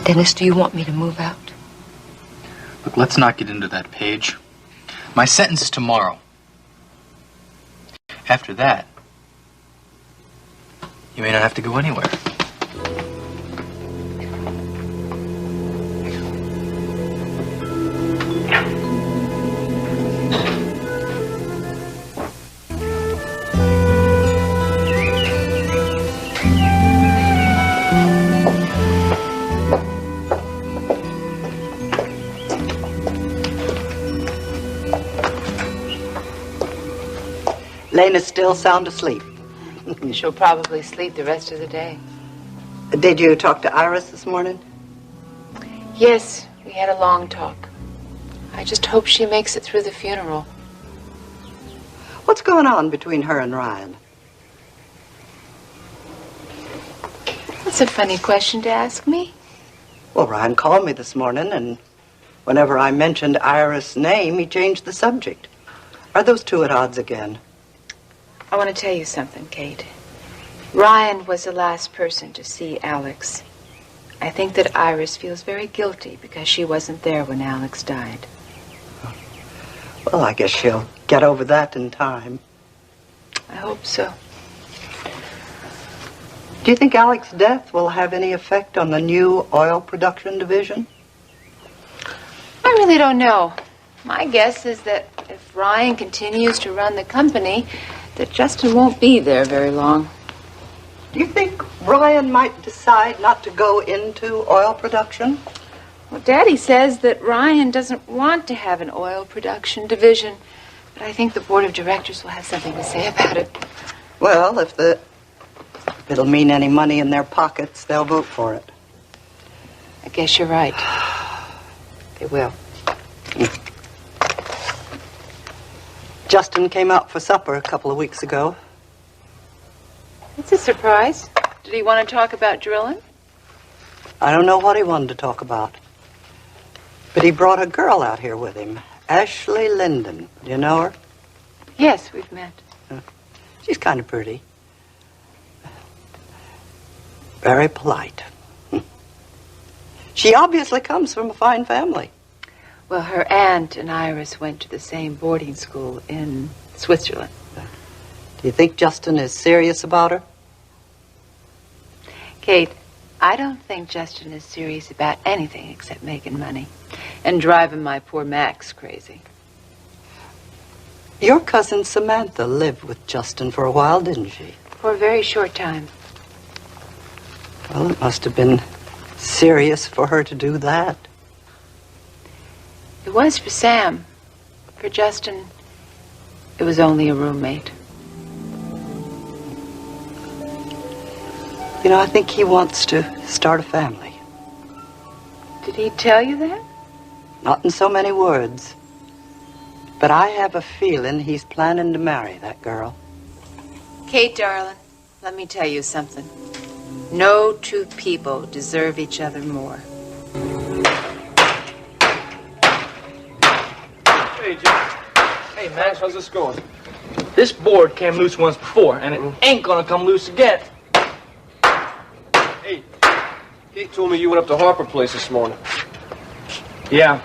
Dennis, do you want me to move out? Look, let's not get into that, Paige. My sentence is tomorrow. After that, you may not have to go anywhere. Lena's still sound asleep. She'll probably sleep the rest of the day. Did you talk to Iris this morning? Yes, we had a long talk. I just hope she makes it through the funeral. What's going on between her and Ryan? That's a funny question to ask me. Well, Ryan called me this morning, and whenever I mentioned Iris' name, he changed the subject. Are those two at odds again? I want to tell you something, Kate. Ryan was the last person to see Alex. I think that Iris feels very guilty because she wasn't there when Alex died. Well, I guess she'll get over that in time. I hope so. Do you think Alex's death will have any effect on the new oil production division? I really don't know. My guess is that if Ryan continues to run the company, that Justin won't be there very long. Do you think Ryan might decide not to go into oil production? Well, Daddy says that Ryan doesn't want to have an oil production division, but I think the board of directors will have something to say about it. Well, if it'll mean any money in their pockets, they'll vote for it. I guess you're right. They will. Justin came out for supper a couple of weeks ago. It's a surprise. Did he want to talk about drilling? I don't know what he wanted to talk about. But he brought a girl out here with him, Ashley Linden. Do you know her? Yes, we've met. She's kind of pretty. Very polite. She obviously comes from a fine family. Well, her aunt and Iris went to the same boarding school in Switzerland. Do you think Justin is serious about her? Kate, I don't think Justin is serious about anything except making money and driving my poor Max crazy. Your cousin Samantha lived with Justin for a while, didn't she? For a very short time. Well, it must have been serious for her to do that. It was for Sam. For Justin, it was only a roommate. You know, I think he wants to start a family. Did he tell you that? Not in so many words. But I have a feeling he's planning to marry that girl. Kate, darling, let me tell you something. No two people deserve each other more. Hey, Jim. Hey, Max, how's this going? This board came loose once before, and it ain't gonna come loose again. Hey, Pete told me you went up to Harper Place this morning. Yeah.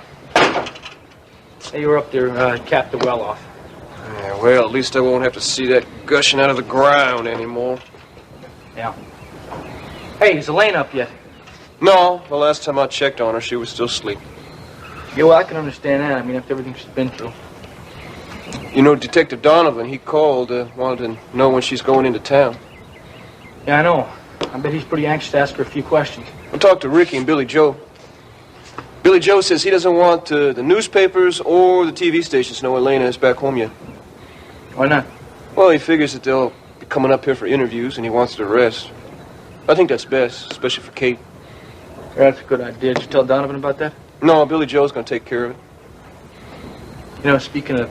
Hey, you were up there, capped the well off. Yeah, well, at least I won't have to see that gushing out of the ground anymore. Yeah. Hey, is Elaine up yet? No, the last time I checked on her, she was still asleep. Yeah, well, I can understand that. I mean, after everything she's been through. You know, Detective Donovan, he called, wanted to know when she's going into town. Yeah, I know. I bet he's pretty anxious to ask her a few questions. I talked to Ricky and Billy Joe. Billy Joe says he doesn't want the newspapers or the TV stations to know Elena is back home yet. Why not? Well, he figures that they'll be coming up here for interviews, and he wants to rest. I think that's best, especially for Kate. Yeah, that's a good idea. Did you tell Donovan about that? No, Billy Joe's going to take care of it. You know, speaking of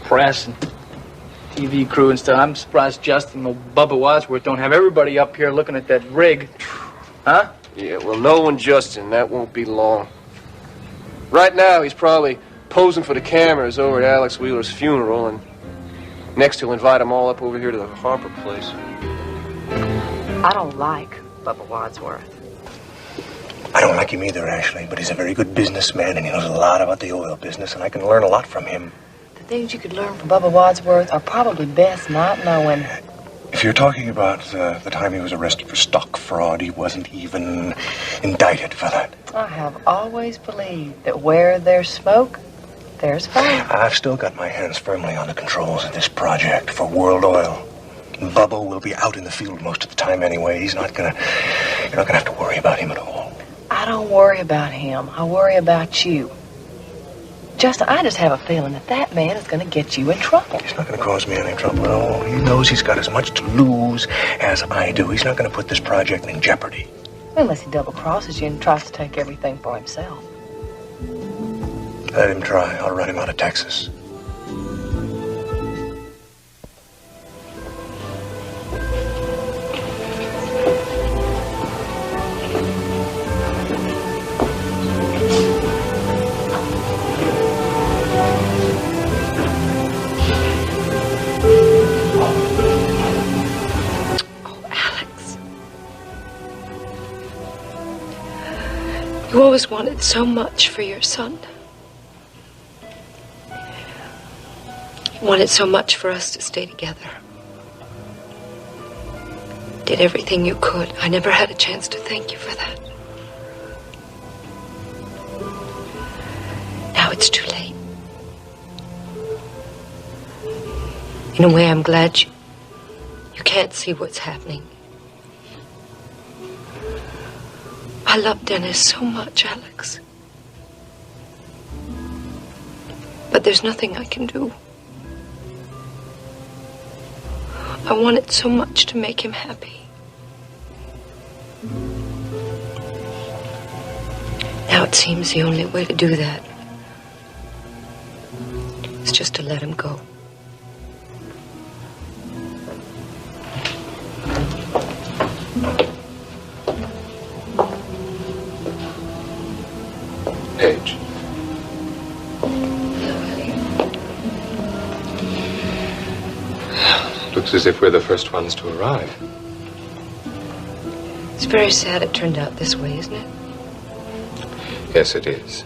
press and TV crew and stuff, I'm surprised Justin and old Bubba Wadsworth don't have everybody up here looking at that rig. Huh? Yeah, well, knowing Justin, that won't be long. Right now, he's probably posing for the cameras over at Alex Wheeler's funeral, and next he'll invite them all up over here to the Harper Place. I don't like Bubba Wadsworth. I don't like him either, Ashley, but he's a very good businessman, and he knows a lot about the oil business, and I can learn a lot from him. The things you could learn from Bubba Wadsworth are probably best not knowing. If you're talking about the time he was arrested for stock fraud, he wasn't even indicted for that. I have always believed that where there's smoke, there's fire. I've still got my hands firmly on the controls of this project for World Oil. Bubba will be out in the field most of the time anyway. You're not gonna have to worry about him at all. I don't worry about him. I worry about you. Justin, I just have a feeling that that man is going to get you in trouble. He's not going to cause me any trouble at all. He knows he's got as much to lose as I do. He's not going to put this project in jeopardy. Unless he double-crosses you and tries to take everything for himself. Let him try. I'll run him out of Texas. You always wanted so much for your son. You wanted so much for us to stay together. Did everything you could. I never had a chance to thank you for that. Now it's too late. In a way, I'm glad you can't see what's happening. I love Dennis so much, Alex. But there's nothing I can do. I wanted so much to make him happy. Now it seems the only way to do that is just to let him go. Paige. Looks as if we're the first ones to arrive. It's very sad it turned out this way, isn't it? Yes, it is.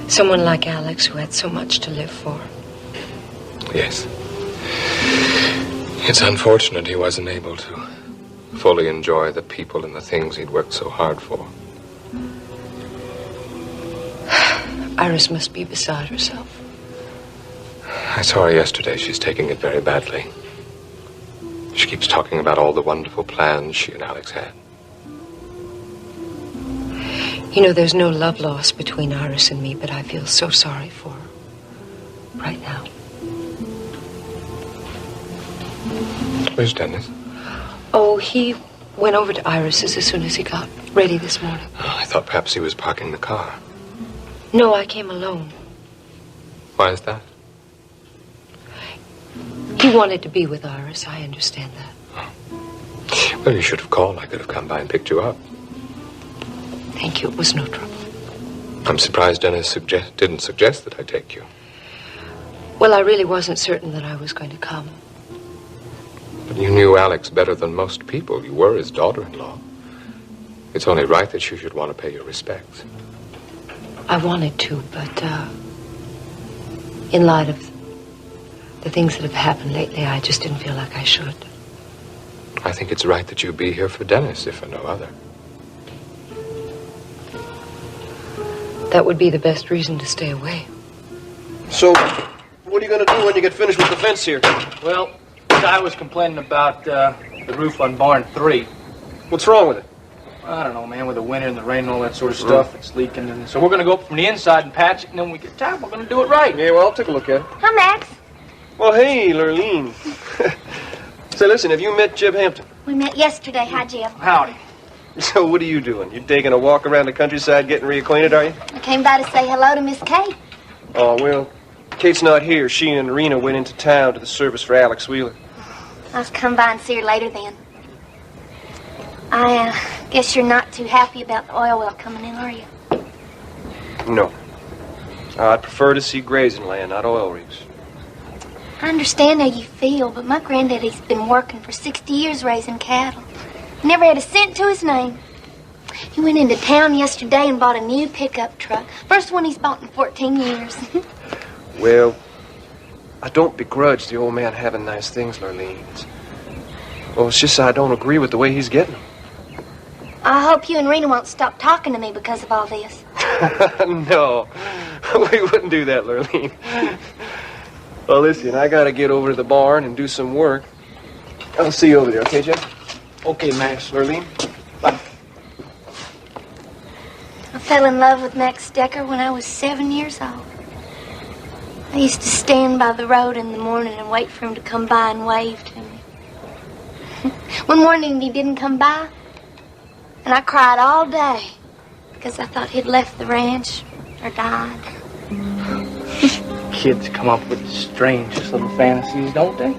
Someone like Alex who had so much to live for. Yes. It's unfortunate he wasn't able to fully enjoy the people and the things he'd worked so hard for. Iris must be beside herself. I saw her yesterday. She's taking it very badly. She keeps talking about all the wonderful plans she and Alex had. You know, there's no love lost between Iris and me, but I feel so sorry for her right now. Where's Dennis? Oh, he went over to Iris's as soon as he got ready this morning. Oh, I thought perhaps he was parking the car. No, I came alone. Why is that? He wanted to be with Iris. I understand that. Well, you should have called. I could have come by and picked you up. Thank you. It was no trouble. I'm surprised Dennis didn't suggest that I take you. Well, I really wasn't certain that I was going to come. But you knew Alex better than most people. You were his daughter-in-law. It's only right that you should want to pay your respects. I wanted to, but in light of the things that have happened lately, I just didn't feel like I should. I think it's right that you be here for Dennis, if for no other. That would be the best reason to stay away. So, what are you going to do when you get finished with the fence here? Well, the guy was complaining about the roof on barn 3. What's wrong with it? I don't know, man, with the winter and the rain and all that sort of stuff. It's leaking. And so we're going to go up from the inside and patch it, and then when we get time, we're going to do it right. Yeah, well, I'll take a look at it. Hi, Max. Well, hey, Lurleen. Say, listen, have you met Jeb Hampton? We met yesterday. Hi, Jeb. Howdy. So what are you doing? You taking a walk around the countryside getting reacquainted, are you? I came by to say hello to Miss Kate. Oh, well, Kate's not here. She and Rena went into town to the service for Alex Wheeler. I'll come by and see her later then. I guess you're not too happy about the oil well coming in, are you? No. I'd prefer to see grazing land, not oil rigs. I understand how you feel, but my granddaddy's been working for 60 years raising cattle. He never had a cent to his name. He went into town yesterday and bought a new pickup truck. First one he's bought in 14 years. Well, I don't begrudge the old man having nice things, Lurleen. Well, it's just I don't agree with the way he's getting them. I hope you and Rena won't stop talking to me because of all this. No, we wouldn't do that, Lurleen. Well, listen, I gotta get over to the barn and do some work. I'll see you over there, okay, Jeff? Okay, Max. Lurleen? Bye. I fell in love with Max Decker when I was 7 years old. I used to stand by the road in the morning and wait for him to come by and wave to me. One morning he didn't come by, and I cried all day because I thought he'd left the ranch or died. Kids come up with the strangest little fantasies, don't they?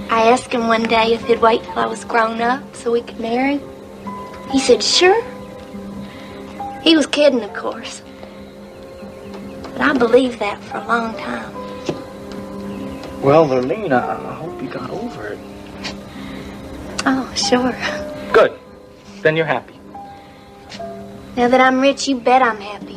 I asked him one day if he'd wait till I was grown up so we could marry. He said, sure. He was kidding, of course. But I believed that for a long time. Well, Lurleen, I hope you got over it. Oh, sure. Good. Then you're happy. Now that I'm rich, you bet I'm happy.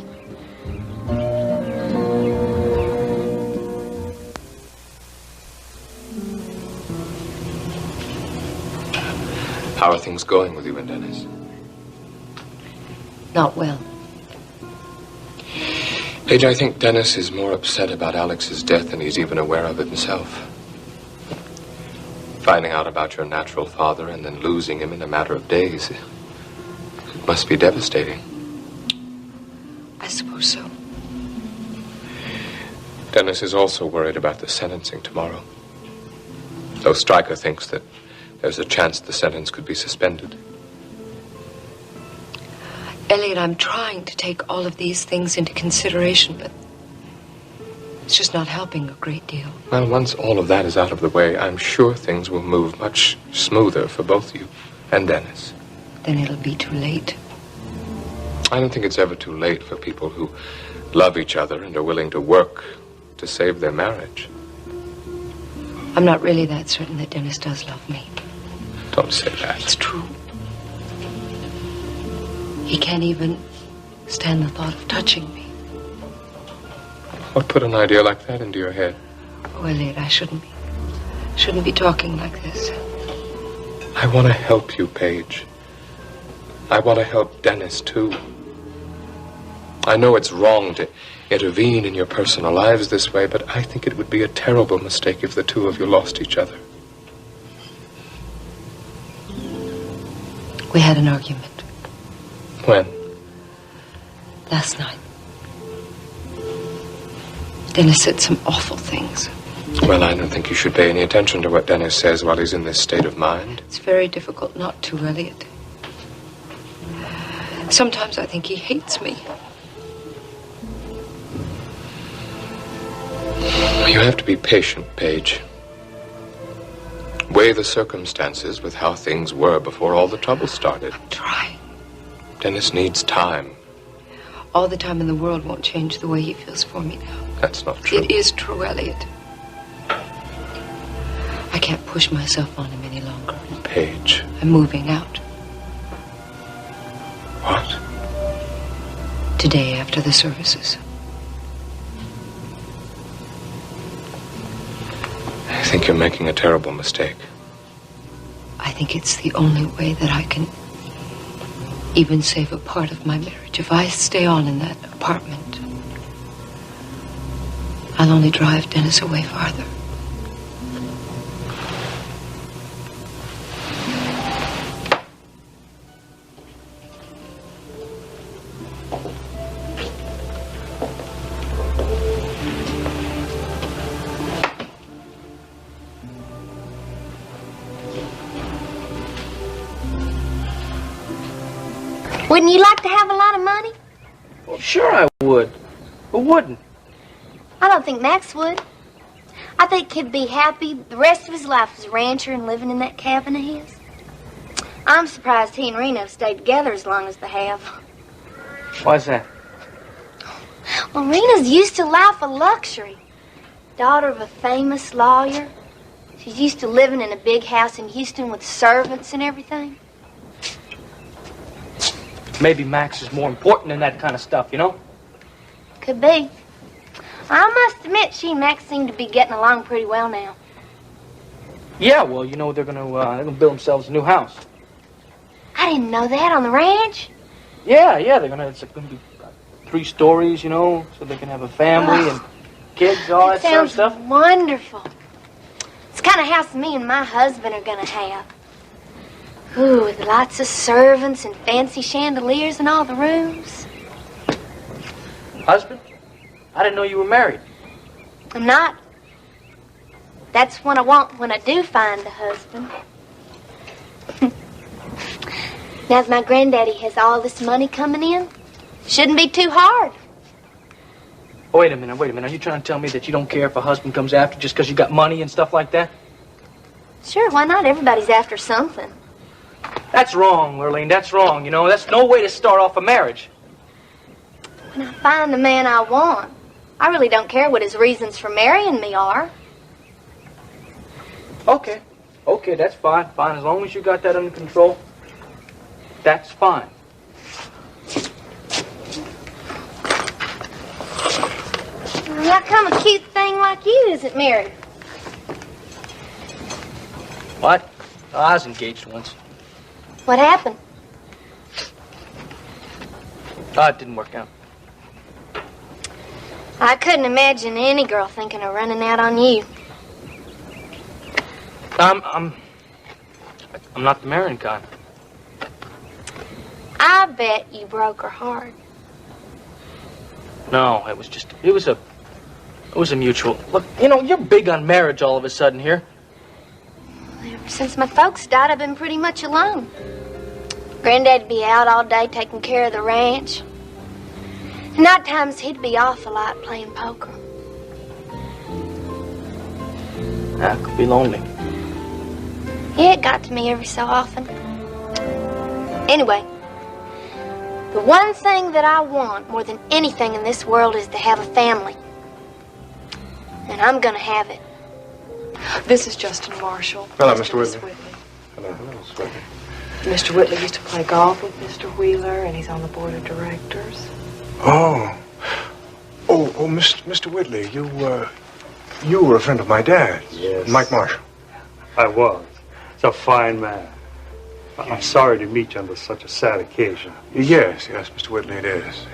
How are things going with you and Dennis? Not well. Paige, I think Dennis is more upset about Alex's death than he's even aware of himself. Finding out about your natural father and then losing him in a matter of days, it must be devastating. I suppose so. Dennis is also worried about the sentencing tomorrow. Though Stryker thinks that there's a chance the sentence could be suspended. Elliot, I'm trying to take all of these things into consideration, but it's just not helping a great deal. Well, once all of that is out of the way, I'm sure things will move much smoother for both you and Dennis. Then it'll be too late. I don't think it's ever too late for people who love each other and are willing to work to save their marriage. I'm not really that certain that Dennis does love me. Don't say that. It's true. He can't even stand the thought of touching me. What put an idea like that into your head? Oh, Elliot, I shouldn't be talking like this. I want to help you, Paige. I want to help Dennis, too. I know it's wrong to intervene in your personal lives this way, but I think it would be a terrible mistake if the two of you lost each other. We had an argument. When? Last night. Dennis said some awful things. Well, I don't think you should pay any attention to what Dennis says while he's in this state of mind. It's very difficult not to, Elliot. Sometimes I think he hates me. You have to be patient, Paige. Weigh the circumstances with how things were before all the trouble started. I'm trying. Dennis needs time. All the time in the world won't change the way he feels for me now. That's not true. It is true, Elliot. I can't push myself on him any longer. Paige. I'm moving out. What? Today after the services. I think you're making a terrible mistake. I think it's the only way that I can even save a part of my marriage. If I stay on in that apartment, I'll only drive Dennis away farther. Wouldn't you like to have a lot of money? Well, sure I would. Who wouldn't? I don't think Max would. I think he'd be happy the rest of his life as a rancher and living in that cabin of his. I'm surprised he and Reno stayed together as long as they have. Why's that? Well, Rena's used to life of luxury. Daughter of a famous lawyer. She's used to living in a big house in Houston with servants and everything. Maybe Max is more important than that kind of stuff, you know? Could be. I must admit, she and Max seem to be getting along pretty well now. Yeah, well, you know, they're gonna build themselves a new house. I didn't know that on the ranch. Yeah, it's gonna be 3 stories, you know, so they can have a family and kids, all that sort of stuff. Sounds wonderful. It's the kind of house me and my husband are gonna have. Ooh, with lots of servants and fancy chandeliers in all the rooms. Husband? I didn't know you were married. I'm not. That's what I want when I do find a husband. Now that my granddaddy has all this money coming in, shouldn't be too hard. Oh, wait a minute. Are you trying to tell me that you don't care if a husband comes after just because you got money and stuff like that? Sure, why not? Everybody's after something. That's wrong, Lurleen. That's wrong, you know. That's no way to start off a marriage. When I find the man I want, I really don't care what his reasons for marrying me are. Okay, that's fine. As long as you got that under control, that's fine. How come a cute thing like you isn't married? What? I was engaged once. What happened? It didn't work out. I couldn't imagine any girl thinking of running out on you. I'm not the marrying kind. I bet you broke her heart. No, it was a mutual. Look, you know, you're big on marriage all of a sudden here. Ever since my folks died, I've been pretty much alone. Granddad'd be out all day taking care of the ranch. And night times he'd be off a lot playing poker. That could be lonely. Yeah, it got to me every so often. Anyway, the one thing that I want more than anything in this world is to have a family. And I'm gonna have it. This is Justin Marshall. Hello, Mr. Whitley. Hello, Mr. Whitley. Mr. Whitley used to play golf with Mr. Wheeler, and he's on the board of directors. Oh, Mr. Whitley, you were a friend of my dad's. Yes. Mike Marshall. I was. He's a fine man. I'm sorry to meet you under such a sad occasion. Yes, Mr. Whitley, it is.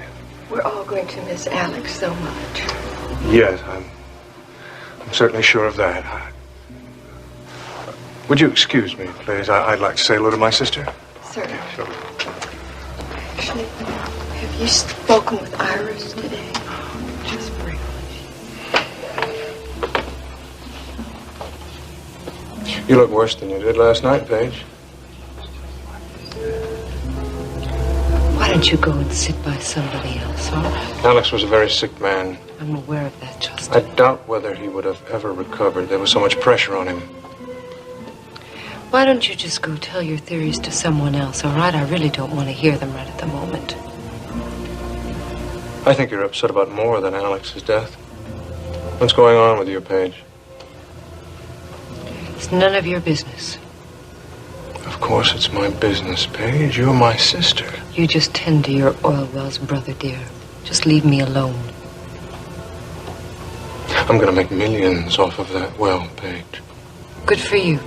We're all going to miss Alex so much. Yes, I'm certainly sure of that. Would you excuse me, please? I'd like to say hello to my sister. sir. Sure. Actually, have you spoken with Iris today? Just briefly. You look worse than you did last night, Paige. Why don't you go and sit by somebody else, all right? Alex was a very sick man. I'm aware of that, Justin. I doubt whether he would have ever recovered. There was so much pressure on him. Why don't you just go tell your theories to someone else, all right? I really don't want to hear them right at the moment. I think you're upset about more than Alex's death. What's going on with you, Paige? It's none of your business. Of course it's my business, Paige. You're my sister. You just tend to your oil wells, brother dear. Just leave me alone. I'm gonna make millions off of that well, Paige. Good for you.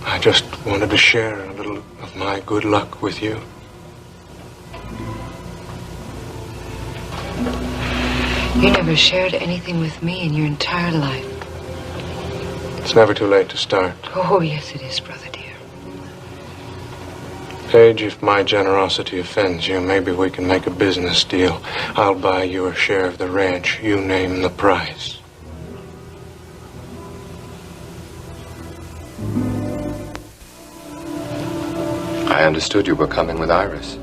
I just wanted to share a little of my good luck with you. You never shared anything with me in your entire life. It's never too late to start. Oh, yes, it is, brother dear. Paige, if my generosity offends you, maybe we can make a business deal. I'll buy your share of the ranch. You name the price. I understood you were coming with Iris.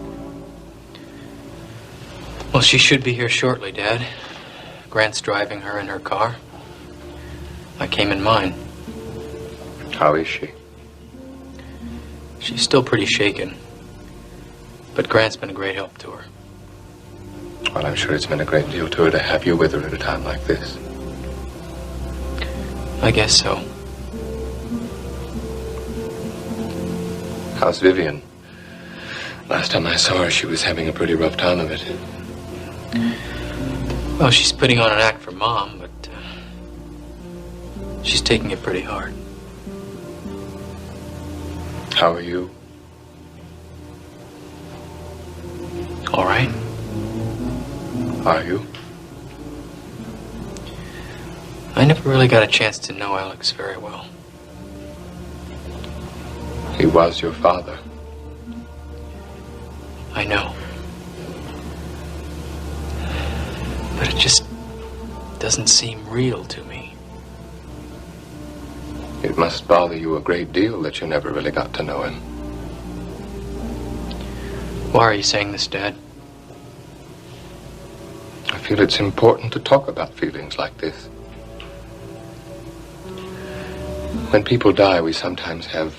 Well, she should be here shortly, Dad. Grant's driving her in her car. I came in mine. How is she? She's still pretty shaken. But Grant's been a great help to her. Well, I'm sure it's been a great deal to her to have you with her at a time like this. I guess so. How's Vivian? Last time I saw her, she was having a pretty rough time of it. Well, she's putting on an act for Mom, but she's taking it pretty hard. How are you? All right. Are you? I never really got a chance to know Alex very well. He was your father. I know. But it just doesn't seem real to me. It must bother you a great deal that you never really got to know him. Why are you saying this, Dad? I feel it's important to talk about feelings like this. When people die, we sometimes have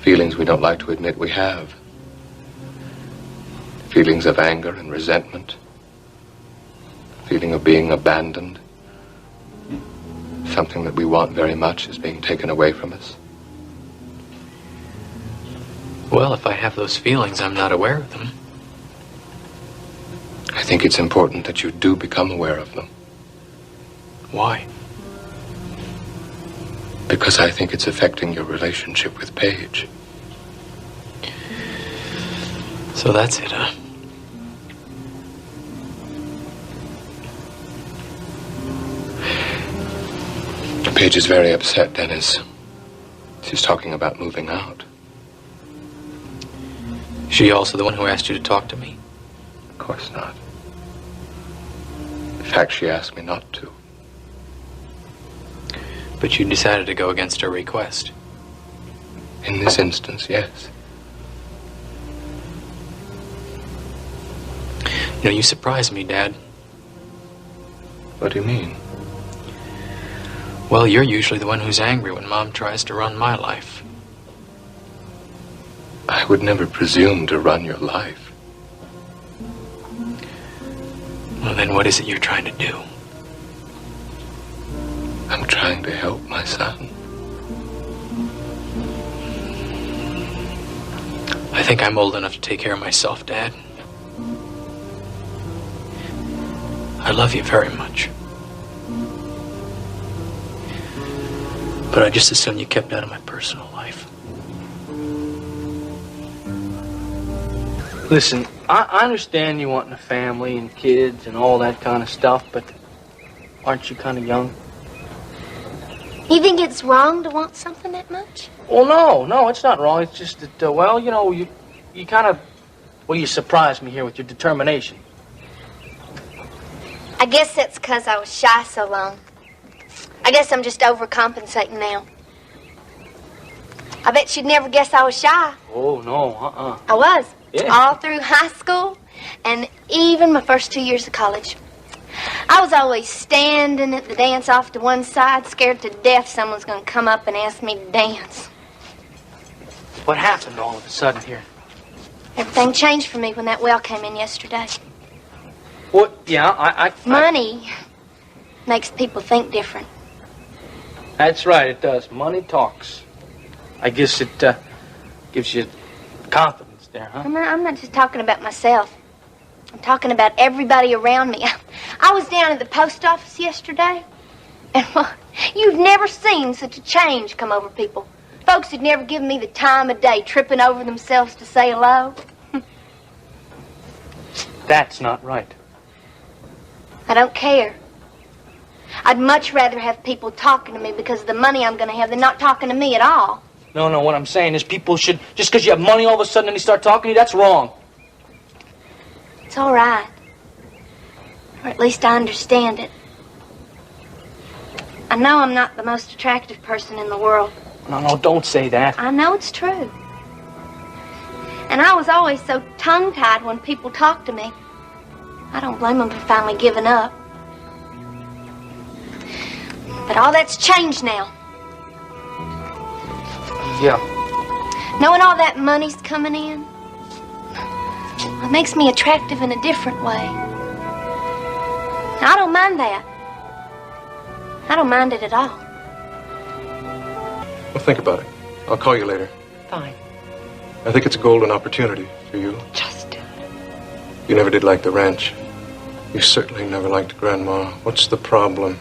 feelings we don't like to admit we have. Feelings of anger and resentment. Feeling of being abandoned. Something that we want very much is being taken away from us. Well, if I have those feelings, I'm not aware of them. I think it's important that you do become aware of them. Why? Because I think it's affecting your relationship with Paige. So that's it, huh? Paige is very upset, Dennis. She's talking about moving out. She also the one who asked you to talk to me? Of course not. In fact, she asked me not to. But you decided to go against her request. In this instance, yes. You know, you surprise me, Dad. What do you mean? Well, you're usually the one who's angry when Mom tries to run my life. I would never presume to run your life. Well, then what is it you're trying to do? I'm trying to help my son. I think I'm old enough to take care of myself, Dad. I love you very much. But I just assume you kept out of my personal life. Listen, I understand you wanting a family and kids and all that kind of stuff, but aren't you kind of young? You think it's wrong to want something that much? Well, no, it's not wrong. It's just that, well, you know, you kind of, well, you surprised me here with your determination. I guess that's because I was shy so long. I guess I'm just overcompensating now. I bet you'd never guess I was shy. Oh, no, I was. Yeah. All through high school and even my first 2 years of college. I was always standing at the dance off to one side, scared to death someone's going to come up and ask me to dance. What happened all of a sudden here? Everything changed for me when that well came in yesterday. What? Yeah, Money makes people think different. That's right, it does. Money talks. I guess it gives you confidence there, huh? I'm not just talking about myself. I'm talking about everybody around me. I was down at the post office yesterday, and well, you've never seen such a change come over people. Folks had never given me the time of day, tripping over themselves to say hello. That's not right. I don't care. I'd much rather have people talking to me because of the money I'm going to have than not talking to me at all. No, what I'm saying is people should, just because you have money all of a sudden and they start talking to you, that's wrong. It's all right. Or at least I understand it. I know I'm not the most attractive person in the world. No, don't say that. I know it's true. And I was always so tongue-tied when people talk to me. I don't blame them for finally giving up. But all that's changed now. Yeah. Knowing all that money's coming in, it makes me attractive in a different way. I don't mind that. I don't mind it at all. Well, think about it. I'll call you later. Fine. I think it's a golden opportunity for you. Justin. You never did like the ranch. You certainly never liked Grandma. What's the problem?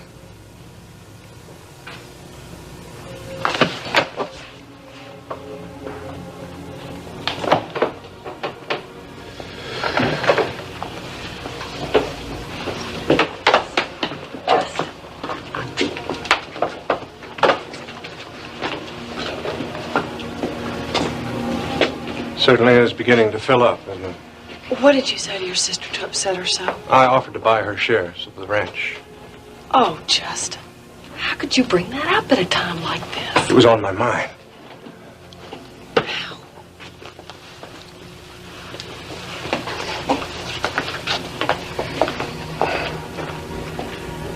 Certainly is beginning to fill up, isn't it? What did you say to your sister to upset her so? I offered to buy her shares of the ranch. Oh, Justin. How could you bring that up at a time like this? It was on my mind.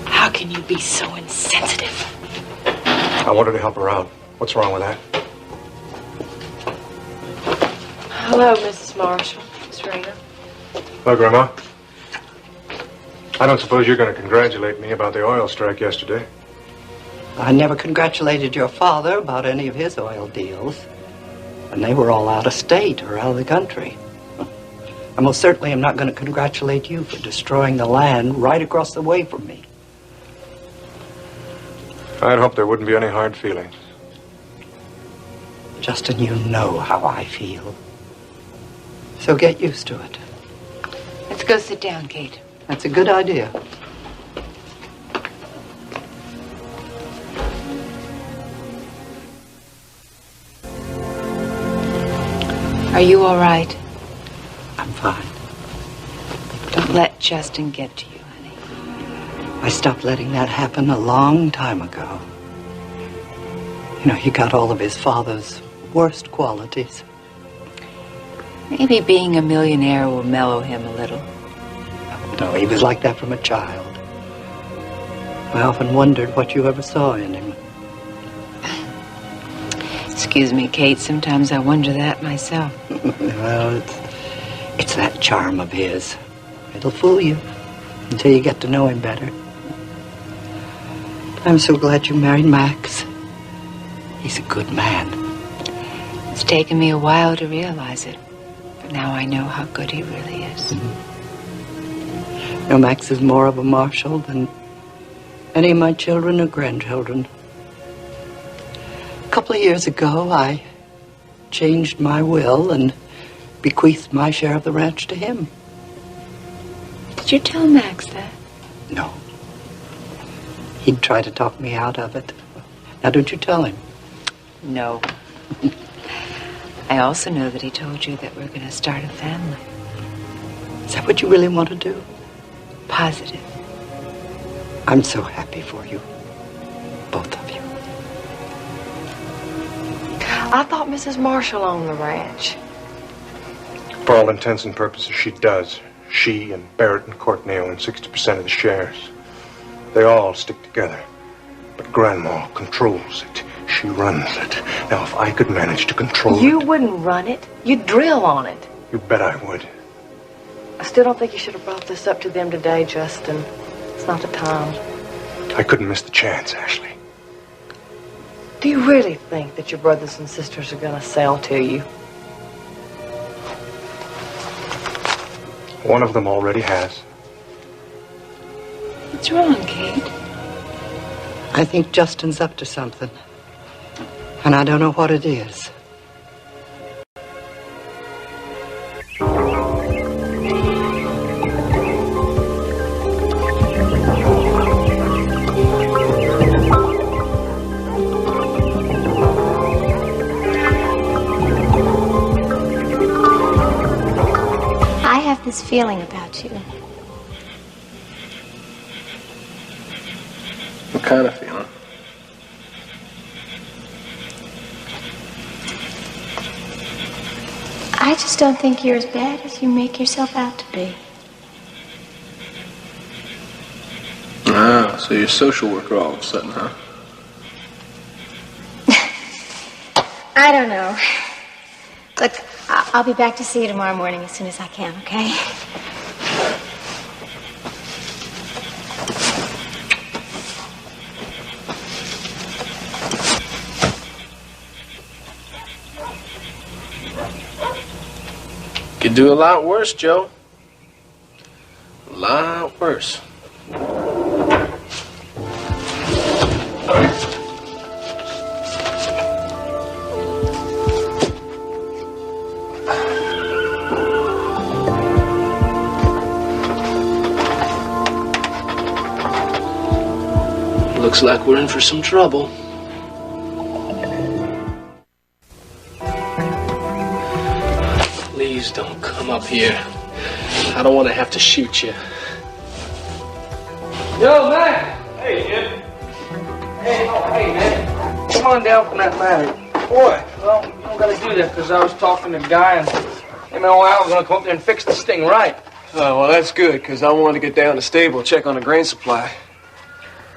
How can you be so insensitive? I wanted to help her out. What's wrong with that? Hello, Mrs. Marshall. Miss Rena. Hello, Grandma. I don't suppose you're going to congratulate me about the oil strike yesterday. I never congratulated your father about any of his oil deals. And they were all out of state or out of the country. I most certainly am not going to congratulate you for destroying the land right across the way from me. I'd hope there wouldn't be any hard feelings. Justin, you know how I feel. So get used to it. Let's go sit down, Kate. That's a good idea. Are you all right? I'm fine. Don't let Justin get to you, honey. I stopped letting that happen a long time ago. You know, he got all of his father's worst qualities. Maybe being a millionaire will mellow him a little. No, he was like that from a child. I often wondered what you ever saw in him. Excuse me, Kate. Sometimes I wonder that myself. Well, it's that charm of his. It'll fool you until you get to know him better. I'm so glad you married Max. He's a good man. It's taken me a while to realize it. But now I know how good he really is. Mm-hmm. No, Max is more of a Marshall than any of my children or grandchildren. A couple of years ago, I changed my will and bequeathed my share of the ranch to him. Did you tell Max that? No. He'd try to talk me out of it. Now, don't you tell him. No. I also know that he told you that we're going to start a family. Is that what you really want to do? Positive. I'm so happy for you. Both of you. I thought Mrs. Marshall owned the ranch. For all intents and purposes, she does. She and Barrett and Courtney own 60% of the shares. They all stick together. But Grandma controls it. She runs it. Now, if I could manage to control You it... wouldn't run it. You'd drill on it. You bet I would. I still don't think you should have brought this up to them today, Justin. It's not the time. I couldn't miss the chance, Ashley. Do you really think that your brothers and sisters are going to sell to you? One of them already has. What's wrong, Kate? I think Justin's up to something. And I don't know what it is. I have this feeling about you. What kind of feeling? I just don't think you're as bad as you make yourself out to be. Ah, so you're a social worker all of a sudden, huh? I don't know. Look, I'll be back to see you tomorrow morning as soon as I can, okay? Could do a lot worse, Joe. A lot worse. Looks like we're in for some trouble. Please don't come up here. I don't want to have to shoot you. Yo, man! Hey, Jim. Hey, man. Come on down from that ladder. What? Well, you don't gotta do that because I was talking to the guy and him and old Al was gonna come up there and fix this thing right. Oh, well, that's good, because I wanted to get down to the stable and check on the grain supply.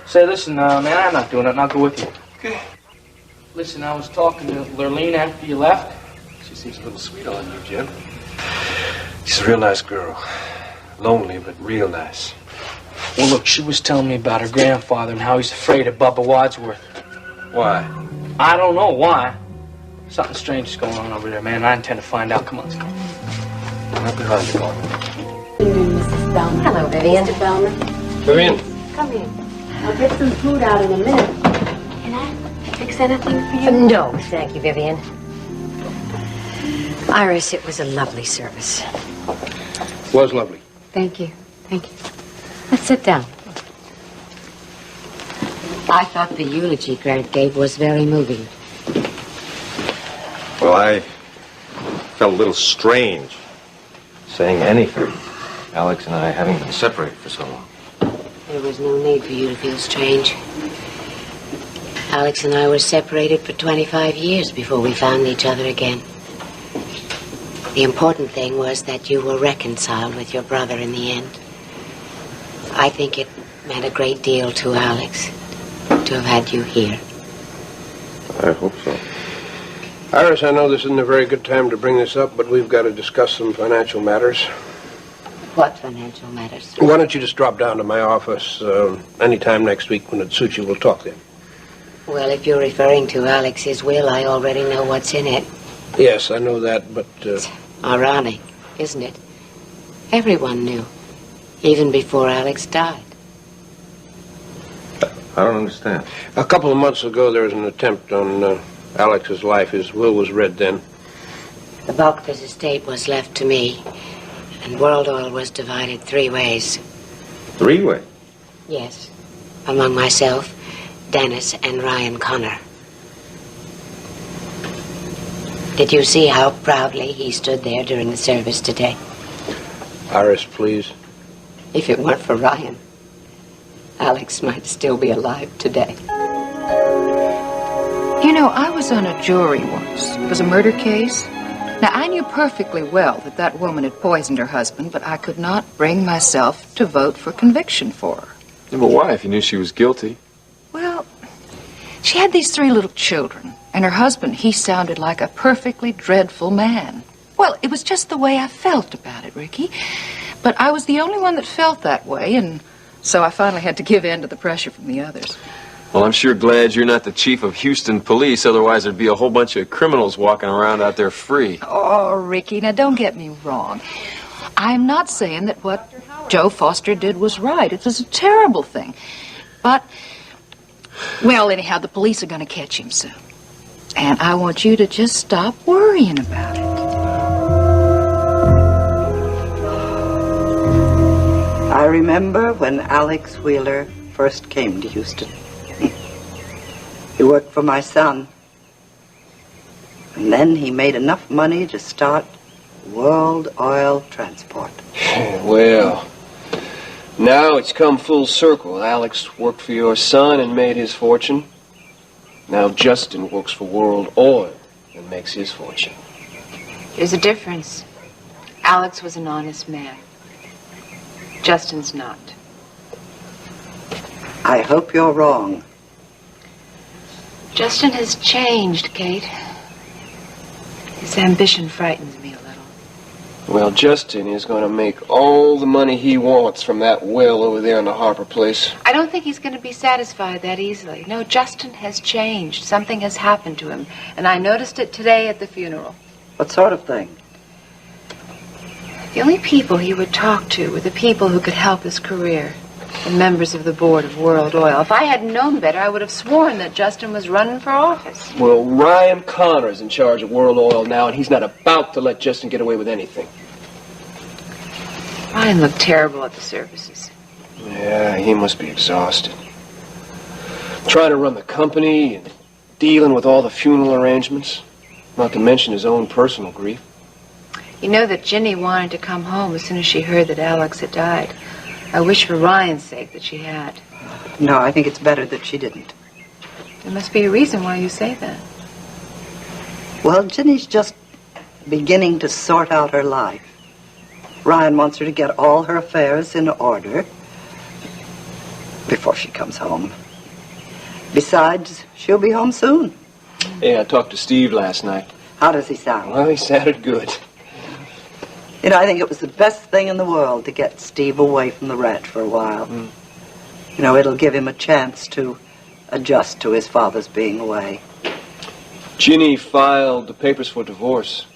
Say, listen, man, I'm not doing it. I'll go with you. Okay. Listen, I was talking to Lurleen after you left. She seems a little sweet on you, Jim. She's a real nice girl. Lonely, but real nice. Well, look, she was telling me about her grandfather and how he's afraid of Bubba Wadsworth. Why? I don't know why. Something strange is going on over there, man. I intend to find out. Come on, let's go. Right behind you, Paul. Mrs. Bellman. Hello, Vivian. Mr. Bellman, Vivian. come in. I'll get some food out in a minute. Can I fix anything for you? No, thank you, Vivian. Iris, it was a lovely service. Was lovely. Thank you. Thank you. Let's sit down. I thought the eulogy Grant gave was very moving. Well, I felt a little strange saying anything. Alex and I having been separated for so long. There was no need for you to feel strange. Alex and I were separated for 25 years before we found each other again. The important thing was that you were reconciled with your brother in the end. I think it meant a great deal to Alex to have had you here. I hope so. Iris, I know this isn't a very good time to bring this up, but we've got to discuss some financial matters. What financial matters? Why don't you just drop down to my office anytime next week when it suits you? We'll talk then. Well, if you're referring to Alex's will, I already know what's in it. Yes, I know that, but... Ironic, isn't it? Everyone knew, even before Alex died. I don't understand. A couple of months ago, there was an attempt on Alex's life. His will was read then. The bulk of his estate was left to me, and World Oil was divided 3 ways. 3 ways? Yes, among myself, Dennis and Ryan Connor. Did you see how proudly he stood there during the service today? Iris, please. If it weren't for Ryan, Alex might still be alive today. You know, I was on a jury once. It was a murder case. Now, I knew perfectly well that that woman had poisoned her husband, but I could not bring myself to vote for conviction for her. Yeah, but why, if you knew she was guilty? Well, she had these 3 little children, and her husband, he sounded like a perfectly dreadful man. Well, it was just the way I felt about it, Ricky. But I was the only one that felt that way, and so I finally had to give in to the pressure from the others. Well, I'm sure glad you're not the chief of Houston Police, otherwise there'd be a whole bunch of criminals walking around out there free. Oh, Ricky, now don't get me wrong. I'm not saying that what Joe Foster did was right. It was a terrible thing. But, well, anyhow, the police are going to catch him soon. And I want you to just stop worrying about it. I remember when Alex Wheeler first came to Houston. He worked for my son. And then he made enough money to start World Oil Transport. Well, now it's come full circle. Alex worked for your son and made his fortune. Now Justin works for World Oil and makes his fortune. There's a difference. Alex was an honest man. Justin's not. I hope you're wrong. Justin has changed, Kate. His ambition frightens me a little. Well, Justin is going to make all the money he wants from that well over there in the Harper place. I don't think he's going to be satisfied that easily. No, Justin has changed. Something has happened to him. And I noticed it today at the funeral. What sort of thing? The only people he would talk to were the people who could help his career. The members of the board of World Oil. If I had known better, I would have sworn that Justin was running for office. Well, Ryan Connor is in charge of World Oil now, and he's not about to let Justin get away with anything. Ryan looked terrible at the services. Yeah, he must be exhausted. Trying to run the company and dealing with all the funeral arrangements, not to mention his own personal grief. You know that Ginny wanted to come home as soon as she heard that Alex had died. I wish for Ryan's sake that she had. No, I think it's better that she didn't. There must be a reason why you say that. Well, Ginny's just beginning to sort out her life. Ryan wants her to get all her affairs in order before she comes home. Besides, she'll be home soon. Yeah, I talked to Steve last night. How does he sound? Well, he sounded good. You know, I think it was the best thing in the world to get Steve away from the ranch for a while. You know, it'll give him a chance to adjust to his father's being away. Ginny filed the papers for divorce.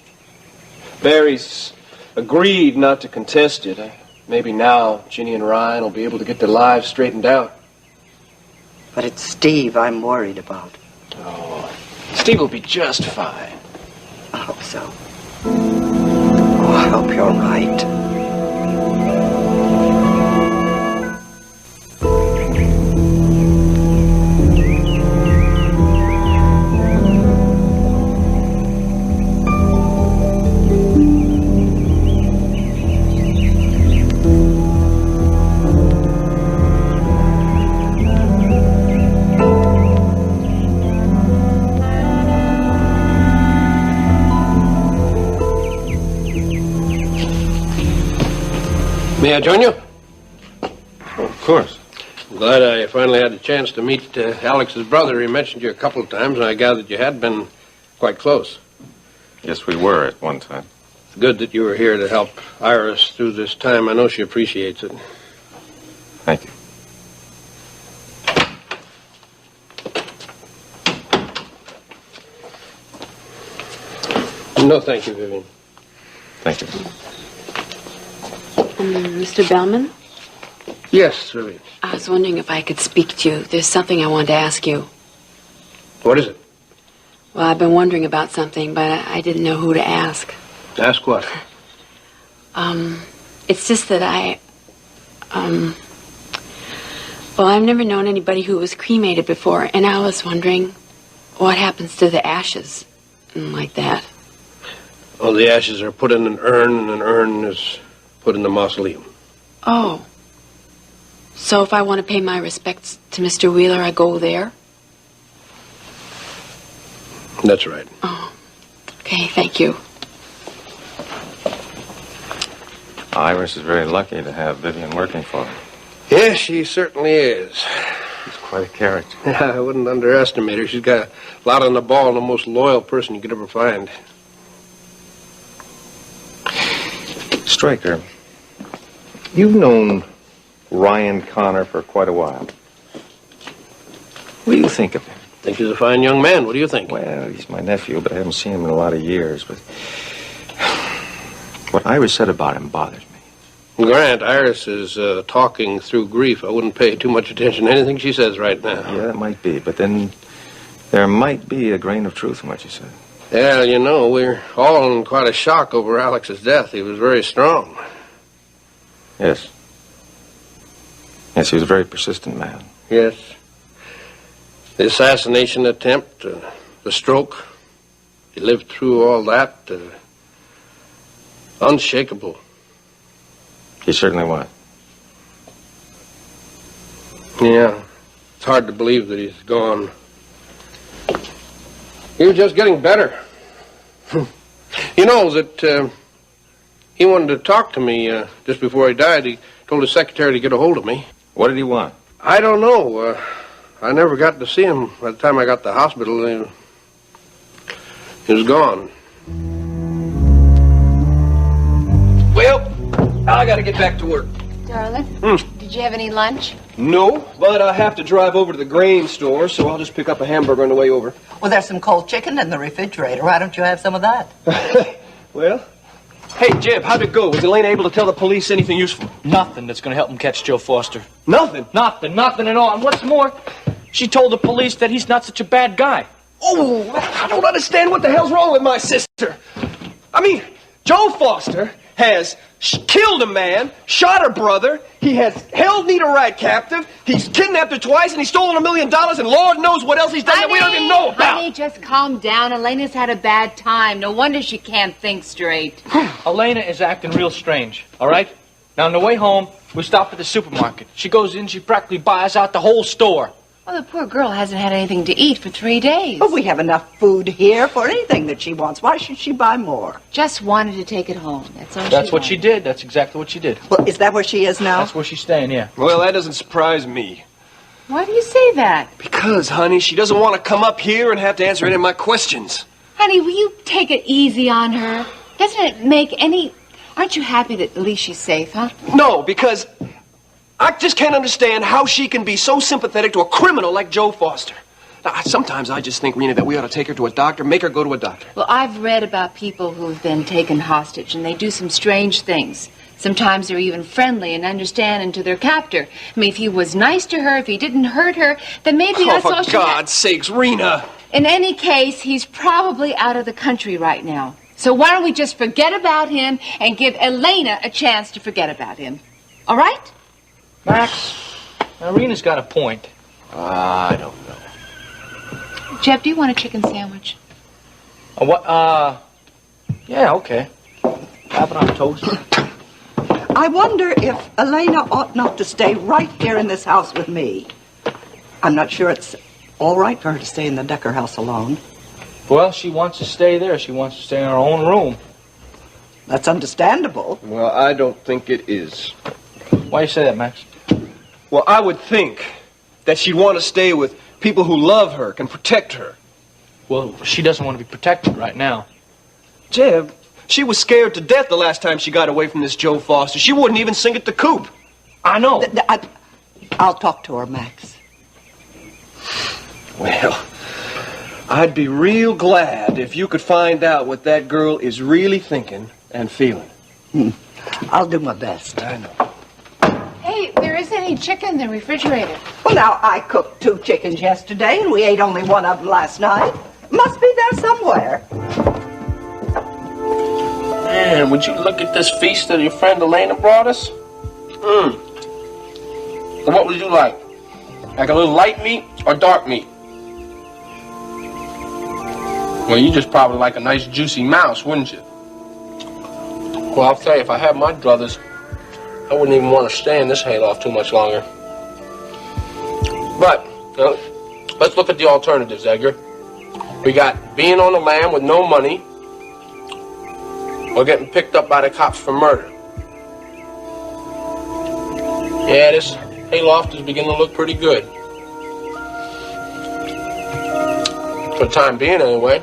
Barry's agreed not to contest it. Maybe now Ginny and Ryan will be able to get their lives straightened out. But it's Steve I'm worried about. Oh, Steve will be just fine. I hope so. Oh, I hope you're right. May I join you? Oh, of course. I'm glad I finally had a chance to meet Alex's brother. He mentioned you a couple of times, and I gathered you had been quite close. Yes, we were at one time. It's good that you were here to help Iris through this time. I know she appreciates it. Thank you. No, thank you, Vivian. Thank you. Mr. Bellman? Yes, Vivian. I was wondering if I could speak to you. There's something I wanted to ask you. What is it? Well, I've been wondering about something, but I didn't know who to ask. Ask what? It's just that Well, I've never known anybody who was cremated before, and I was wondering what happens to the ashes and like that. Well, the ashes are put in an urn, and an urn is put in the mausoleum. Oh. So if I want to pay my respects to Mr. Wheeler, I go there? That's right. Oh. Okay, thank you. Iris is very lucky to have Vivian working for her. Yes, she certainly is. She's quite a character. I wouldn't underestimate her. She's got a lot on the ball and the most loyal person you could ever find. Stryker, you've known Ryan Connor for quite a while. What do you think of him? I think he's a fine young man. What do you think? Well, he's my nephew, but I haven't seen him in a lot of years. But what Iris said about him bothers me. Grant, Iris is talking through grief. I wouldn't pay too much attention to anything she says right now. Yeah, that might be. But then there might be a grain of truth in what you said. Yeah, you know, we're all in quite a shock over Alex's death. He was very strong. Yes. Yes, he was a very persistent man. Yes. The assassination attempt, the stroke. He lived through all that. Unshakable. He certainly was. Yeah. It's hard to believe that he's gone. He was just getting better. You know that he wanted to talk to me just before he died. He told his secretary to get a hold of me. What did he want? I don't know. I never got to see him by the time I got to the hospital. He was gone. Well, I gotta get back to work. Darling, did you have any lunch? No, but I have to drive over to the grain store, so I'll just pick up a hamburger on the way over. Well, there's some cold chicken in the refrigerator. Why don't you have some of that? Well, hey, Jeb, how'd it go? Was Elena able to tell the police anything useful? Nothing that's going to help him catch Joe Foster. Nothing? Nothing at all. And what's more, she told the police that he's not such a bad guy. Oh, I don't understand what the hell's wrong with my sister. I mean, Joe Foster has killed a man, shot her brother, he has held Nita Wright captive, he's kidnapped her twice, and he's stolen $1 million, and Lord knows what else he's done that we don't even know about. Honey, just calm down. Elena's had a bad time. No wonder she can't think straight. Elena is acting real strange, all right? Now, on the way home, we stop at the supermarket. She goes in, she practically buys out the whole store. Well, the poor girl hasn't had anything to eat for 3 days. But we have enough food here for anything that she wants. Why should she buy more? Just wanted to take it home. That's all That's what she did. That's exactly what she did. Well, is that where she is now? That's where she's staying, yeah. Well, that doesn't surprise me. Why do you say that? Because, honey, she doesn't want to come up here and have to answer any of my questions. Honey, will you take it easy on her? Doesn't it make any... Aren't you happy that at least she's safe, huh? No, because I just can't understand how she can be so sympathetic to a criminal like Joe Foster. Now, sometimes I just think, Rena, that we ought to take her to a doctor, make her go to a doctor. Well, I've read about people who've been taken hostage, and they do some strange things. Sometimes they're even friendly and understanding to their captor. I mean, if he was nice to her, if he didn't hurt her, then maybe that's all she... For God's sakes, Rena! In any case, he's probably out of the country right now. So why don't we just forget about him and give Elena a chance to forget about him? All right? Max, Rena's got a point. I don't know. Jeb, do you want a chicken sandwich? What, yeah, okay. Have it on toast. I wonder if Elena ought not to stay right here in this house with me. I'm not sure it's all right for her to stay in the Decker house alone. Well, she wants to stay there. She wants to stay in her own room. That's understandable. Well, I don't think it is. Why do you say that, Max? Well, I would think that she'd want to stay with people who love her, can protect her. Well, she doesn't want to be protected right now. Jeb, she was scared to death the last time she got away from this Joe Foster. She wouldn't even sing at the coop. I know. I'll talk to her, Max. Well, I'd be real glad if you could find out what that girl is really thinking and feeling. I'll do my best. I know. Hey, there isn't any chicken in the refrigerator. Well, now, I cooked 2 chickens yesterday, and we ate only one of them last night. Must be there somewhere. Man, would you look at this feast that your friend Elena brought us? What would you like? Like a little light meat or dark meat? Well, you just probably like a nice juicy mouse, wouldn't you? Well, I'll tell you, if I had my druthers, I wouldn't even want to stay in this hayloft too much longer. But, let's look at the alternatives, Edgar. We got being on the lam with no money, or getting picked up by the cops for murder. Yeah, this hayloft is beginning to look pretty good. For the time being, anyway.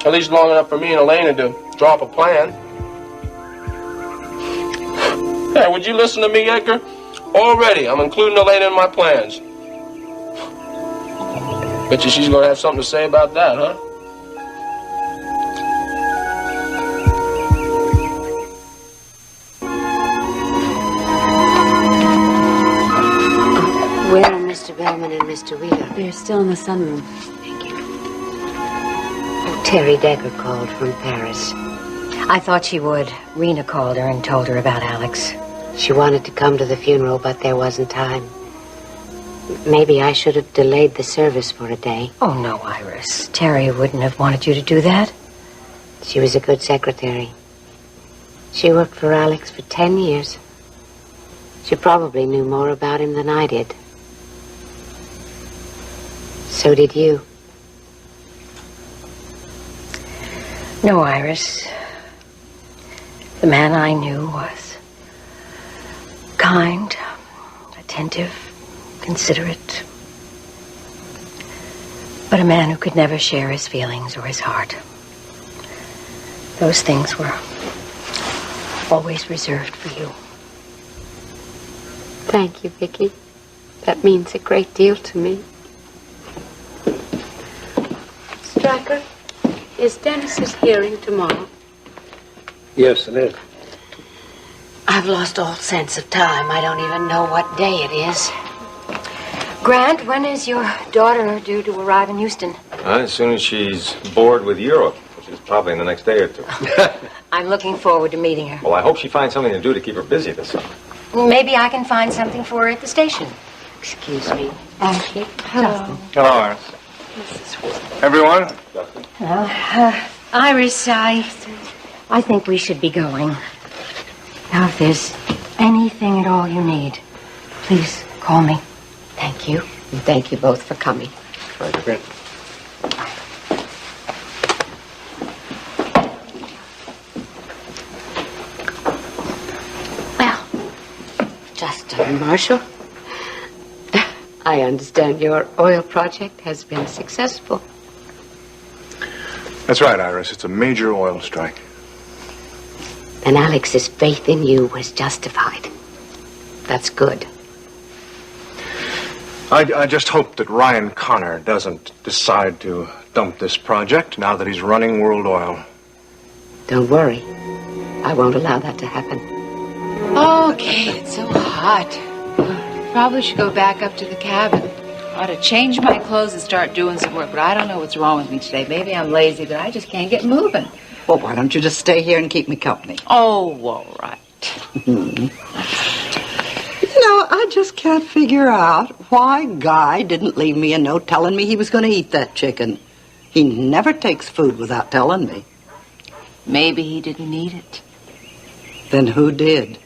At least long enough for me and Elena to draw up a plan. Hey, would you listen to me, Edgar? Already, I'm including Elena in my plans. Bet you she's gonna have something to say about that, huh? Where are Mr. Bellman and Mr. Wheeler? They're still in the sunroom. Thank you. Oh, Terry Decker called from Paris. I thought she would. Rena called her and told her about Alex. She wanted to come to the funeral, but there wasn't time. Maybe I should have delayed the service for a day. Oh, no, Iris. Terry wouldn't have wanted you to do that. She was a good secretary. She worked for Alex for 10 years. She probably knew more about him than I did. So did you. No, Iris. The man I knew was kind, attentive, considerate. But a man who could never share his feelings or his heart. Those things were always reserved for you. Thank you, Vicky. That means a great deal to me. Stryker, is Dennis's hearing tomorrow? Yes, it is. I've lost all sense of time. I don't even know what day it is. Grant, when is your daughter due to arrive in Houston? As soon as she's bored with Europe, which is probably in the next day or two. I'm looking forward to meeting her. Well, I hope she finds something to do to keep her busy this summer. Maybe I can find something for her at the station. Excuse me. Ashley. Hello. Hello, Iris. Everyone? Well, Iris, I think we should be going. Now, if there's anything at all you need, please call me. Thank you. And thank you both for coming. Thank you. Justin Marshall, I understand your oil project has been successful. That's right, Iris. It's a major oil strike. And Alex's faith in you was justified. That's good. I just hope that Ryan Connor doesn't decide to dump this project now that he's running World Oil. Don't worry. I won't allow that to happen. Okay, it's so hot. Probably should go back up to the cabin. I ought to change my clothes and start doing some work, but I don't know what's wrong with me today. Maybe I'm lazy, but I just can't get moving. Well, why don't you just stay here and keep me company? Oh, all right. You know, I just can't figure out why Guy didn't leave me a note telling me he was going to eat that chicken. He never takes food without telling me. Maybe he didn't need it. Then who did?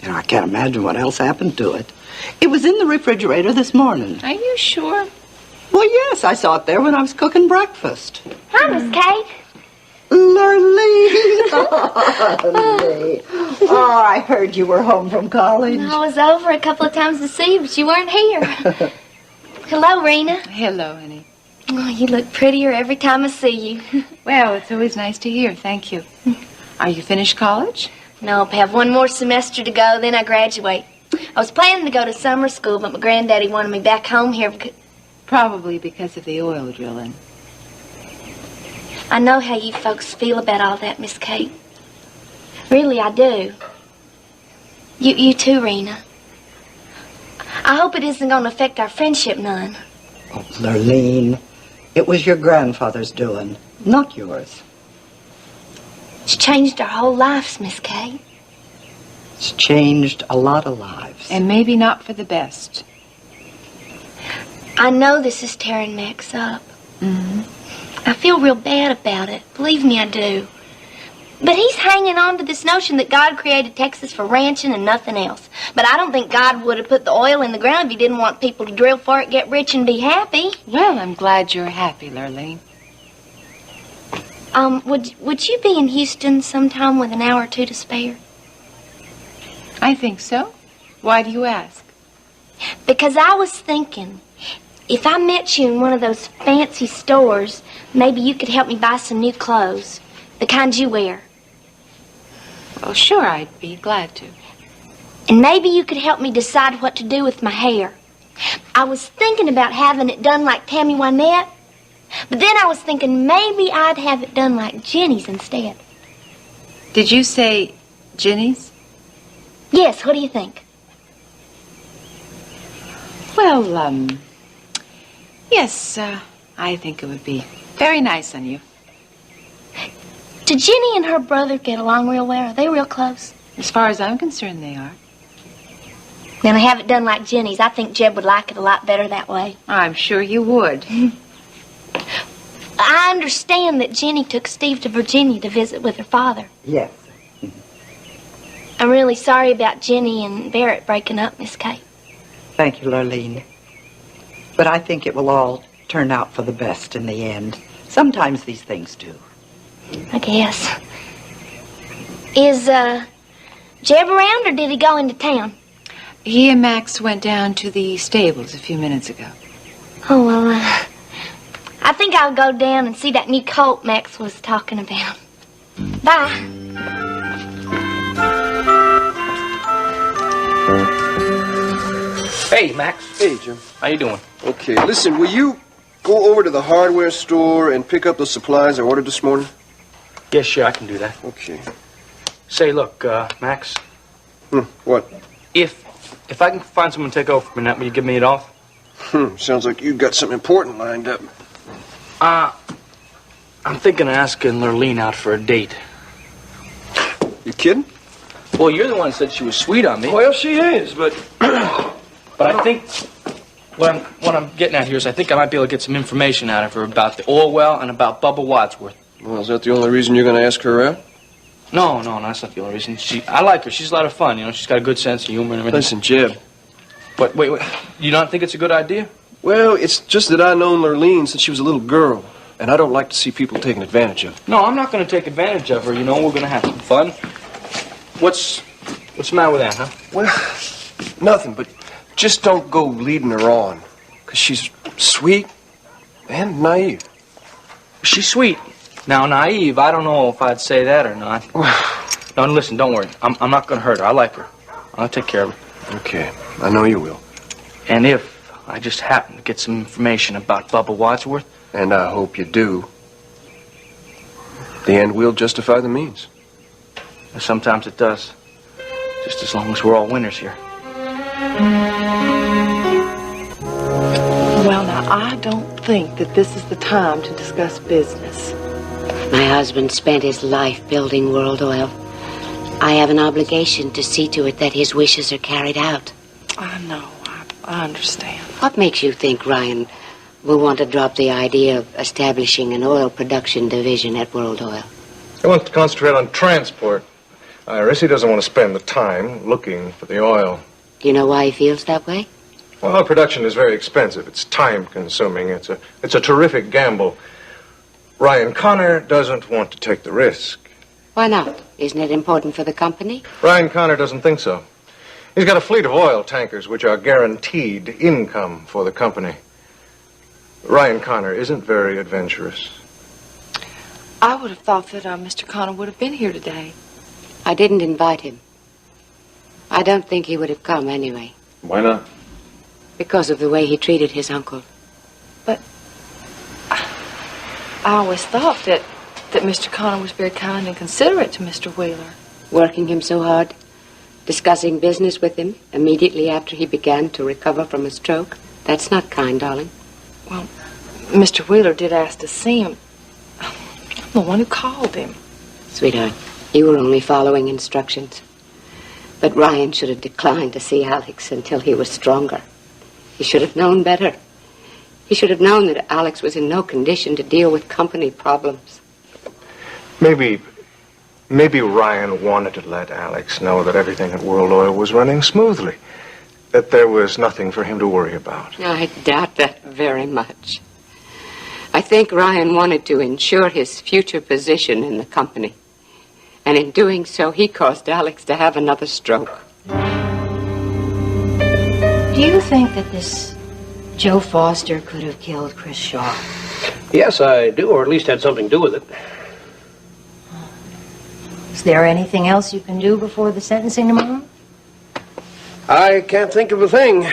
You know, I can't imagine what else happened to it. It was in the refrigerator this morning. Are you sure? Well, yes, I saw it there when I was cooking breakfast. Hi, Miss Kate. Lurleen! Honey. Oh, I heard you were home from college. I was over a couple of times to see you, but you weren't here. Hello, Rena. Hello, honey. Oh, you look prettier every time I see you. Well, it's always nice to hear. Thank you. Are you finished college? No, I have one more semester to go, then I graduate. I was planning to go to summer school, but my granddaddy wanted me back home here because... Probably because of the oil drilling. I know how you folks feel about all that, Miss Kate. Really, I do. You too, Rena. I hope it isn't going to affect our friendship none. Oh, Lurleen, it was your grandfather's doing, not yours. It's changed our whole lives, Miss Kate. It's changed a lot of lives. And maybe not for the best. I know this is tearing Max up. Mm-hmm. I feel real bad about it. Believe me, I do. But he's hanging on to this notion that God created Texas for ranching and nothing else. But I don't think God would have put the oil in the ground if he didn't want people to drill for it, get rich, and be happy. Well, I'm glad you're happy, Lurleen. Would you be in Houston sometime with an hour or two to spare? I think so. Why do you ask? Because I was thinking, if I met you in one of those fancy stores, maybe you could help me buy some new clothes. The kind you wear. Well, sure, I'd be glad to. And maybe you could help me decide what to do with my hair. I was thinking about having it done like Tammy Wynette, but then I was thinking maybe I'd have it done like Jenny's instead. Did you say Jenny's? Yes, what do you think? Well, yes, I think it would be very nice on you. Do Jenny and her brother get along real well? Are they real close? As far as I'm concerned, they are. Then I have it done like Jenny's. I think Jeb would like it a lot better that way. I'm sure you would. I understand that Jenny took Steve to Virginia to visit with her father. Yes. I'm really sorry about Jenny and Barrett breaking up, Miss Kate. Thank you, Lurleen. But I think it will all turn out for the best in the end. Sometimes these things do. I guess. Is, Jeb around, or did he go into town? He and Max went down to the stables a few minutes ago. Oh, well, I think I'll go down and see that new colt Max was talking about. Bye. Hey, Max. Hey, Jim. How you doing? Okay, listen, will you go over to the hardware store and pick up the supplies I ordered this morning? Yes, sure, I can do that. Okay. Say, look, Max. What? If I can find someone to take over for a minute, will you give me it off? Sounds like you got something important lined up. I'm thinking of asking Lurleen out for a date. You kidding? Well, you're the one that said she was sweet on me. Well, she is, but... But I think what I'm getting at here is I think I might be able to get some information out of her about the oil well and about Bubba Wadsworth. Well, is that the only reason you're going to ask her out? No, that's not the only reason. I like her. She's a lot of fun, you know. She's got a good sense of humor and everything. Listen, Jeb. But wait. You don't think it's a good idea? Well, it's just that I've known Lurleen since she was a little girl, and I don't like to see people taken advantage of. No, I'm not going to take advantage of her, you know. We're going to have some fun. What's the matter with that, huh? Well, nothing, but just don't go leading her on, because she's sweet and naive. She's sweet. Now, naive, I don't know if I'd say that or not. No, listen, don't worry. I'm not going to hurt her. I like her. I'll take care of her. Okay, I know you will. And if I just happen to get some information about Bubba Wadsworth... And I hope you do. The end will justify the means. Sometimes it does. Just as long as we're all winners here. Well, now, I don't think that this is the time to discuss business. My husband spent his life building World Oil. I have an obligation to see to it that his wishes are carried out. I know. I understand. What makes you think Ryan will want to drop the idea of establishing an oil production division at World Oil? He wants to concentrate on transport. Iris, he doesn't want to spend the time looking for the oil. Do you know why he feels that way? Well, oil production is very expensive. It's time-consuming. It's a terrific gamble. Ryan Connor doesn't want to take the risk. Why not? Isn't it important for the company? Ryan Connor doesn't think so. He's got a fleet of oil tankers which are guaranteed income for the company. Ryan Connor isn't very adventurous. I would have thought that Mr. Connor would have been here today. I didn't invite him. I don't think he would have come anyway. Why not? Because of the way he treated his uncle. But I always thought that Mr. Connor was very kind and considerate to Mr. Wheeler. Working him so hard, discussing business with him immediately after he began to recover from a stroke. That's not kind, darling. Well, Mr. Wheeler did ask to see him. I'm the one who called him. Sweetheart, you were only following instructions. But Ryan should have declined to see Alex until he was stronger. He should have known better. He should have known that Alex was in no condition to deal with company problems. Maybe Ryan wanted to let Alex know that everything at World Oil was running smoothly, that there was nothing for him to worry about. I doubt that very much. I think Ryan wanted to ensure his future position in the company. And in doing so, he caused Alex to have another stroke. Do you think that this Joe Foster could have killed Chris Shaw? Yes, I do, or at least had something to do with it. Is there anything else you can do before the sentencing tomorrow? I can't think of a thing.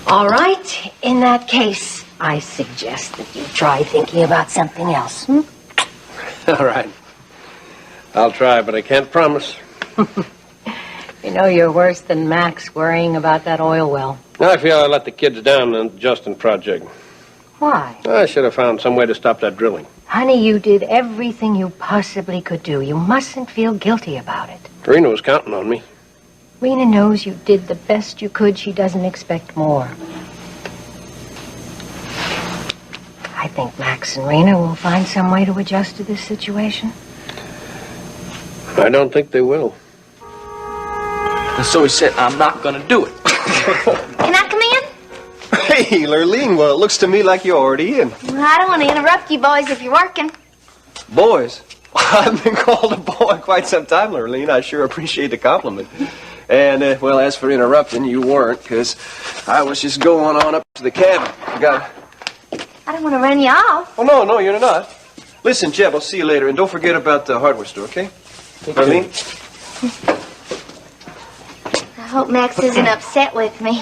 All right. In that case, I suggest that you try thinking about something else. All right. I'll try, but I can't promise. You know, you're worse than Max worrying about that oil well. I feel I let the kids down on the Justin project. Why? I should have found some way to stop that drilling. Honey, you did everything you possibly could do. You mustn't feel guilty about it. Rena was counting on me. Rena knows you did the best you could. She doesn't expect more. I think Max and Rena will find some way to adjust to this situation. I don't think they will. And so he said, I'm not going to do it. Can I come in? Hey, Lurleen, well, it looks to me like you're already in. Well, I don't want to interrupt you boys if you're working. Boys? I've been called a boy quite some time, Lurleen. I sure appreciate the compliment. And, well, as for interrupting, you weren't, because I was just going on up to the cabin. I don't want to run you off. Oh, no, you're not. Listen, Jeb, I'll see you later, and don't forget about the hardware store, okay? Lurleen? I hope Max isn't upset with me.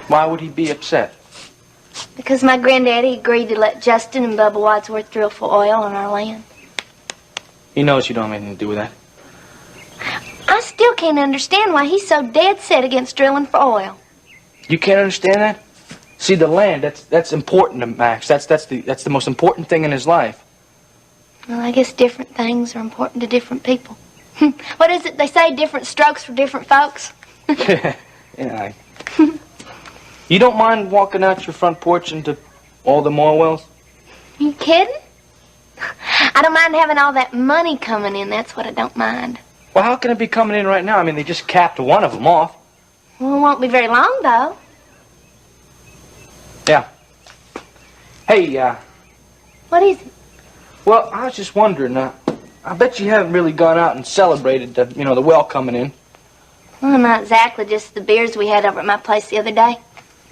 Why would he be upset? Because my granddaddy agreed to let Justin and Bubba Wadsworth drill for oil on our land. He knows you don't have anything to do with that. I still can't understand why he's so dead set against drilling for oil. You can't understand that? See, the land, that's important to Max. That's the most important thing in his life. Well, I guess different things are important to different people. What is it they say? Different strokes for different folks? Yeah. You don't mind walking out your front porch into all the oil wells? You kidding? I don't mind having all that money coming in. That's what I don't mind. Well, how can it be coming in right now? I mean, they just capped one of them off. Well, it won't be very long, though. Yeah. Hey, What is it? well, I was just wondering, I bet you haven't really gone out and celebrated the well coming in. Well, not exactly. Just the beers we had over at my place the other day.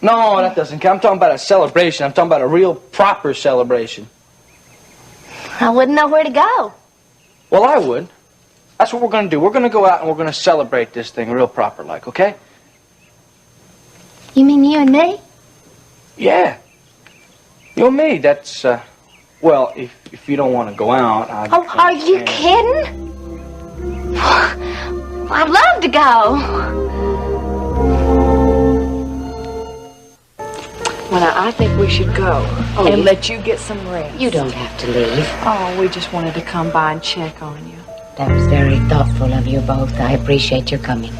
No, that doesn't count. I'm talking about a celebration. I'm talking about a real proper celebration. I wouldn't know where to go. Well, I would. That's what we're going to do. We're going to go out and we're going to celebrate this thing real proper like, okay? You mean you and me? Yeah. You and me, that's, well, if you don't want to go out, Oh, are you kidding? I'd love to go. Well, I think we should go and let you get some rest. You don't have to leave. Oh, we just wanted to come by and check on you. That was very thoughtful of you both. I appreciate your coming.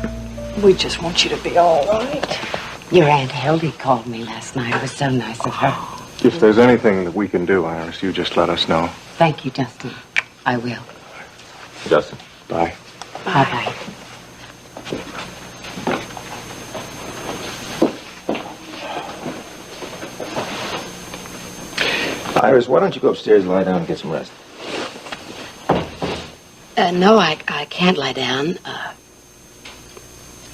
We just want you to be all right. Your Aunt Hildy called me last night. It was so nice of her. If there's anything that we can do, Iris, you just let us know. Thank you, Justin. I will. Justin. Bye. Bye-bye. Iris, why don't you go upstairs and lie down and get some rest? No, I can't lie down.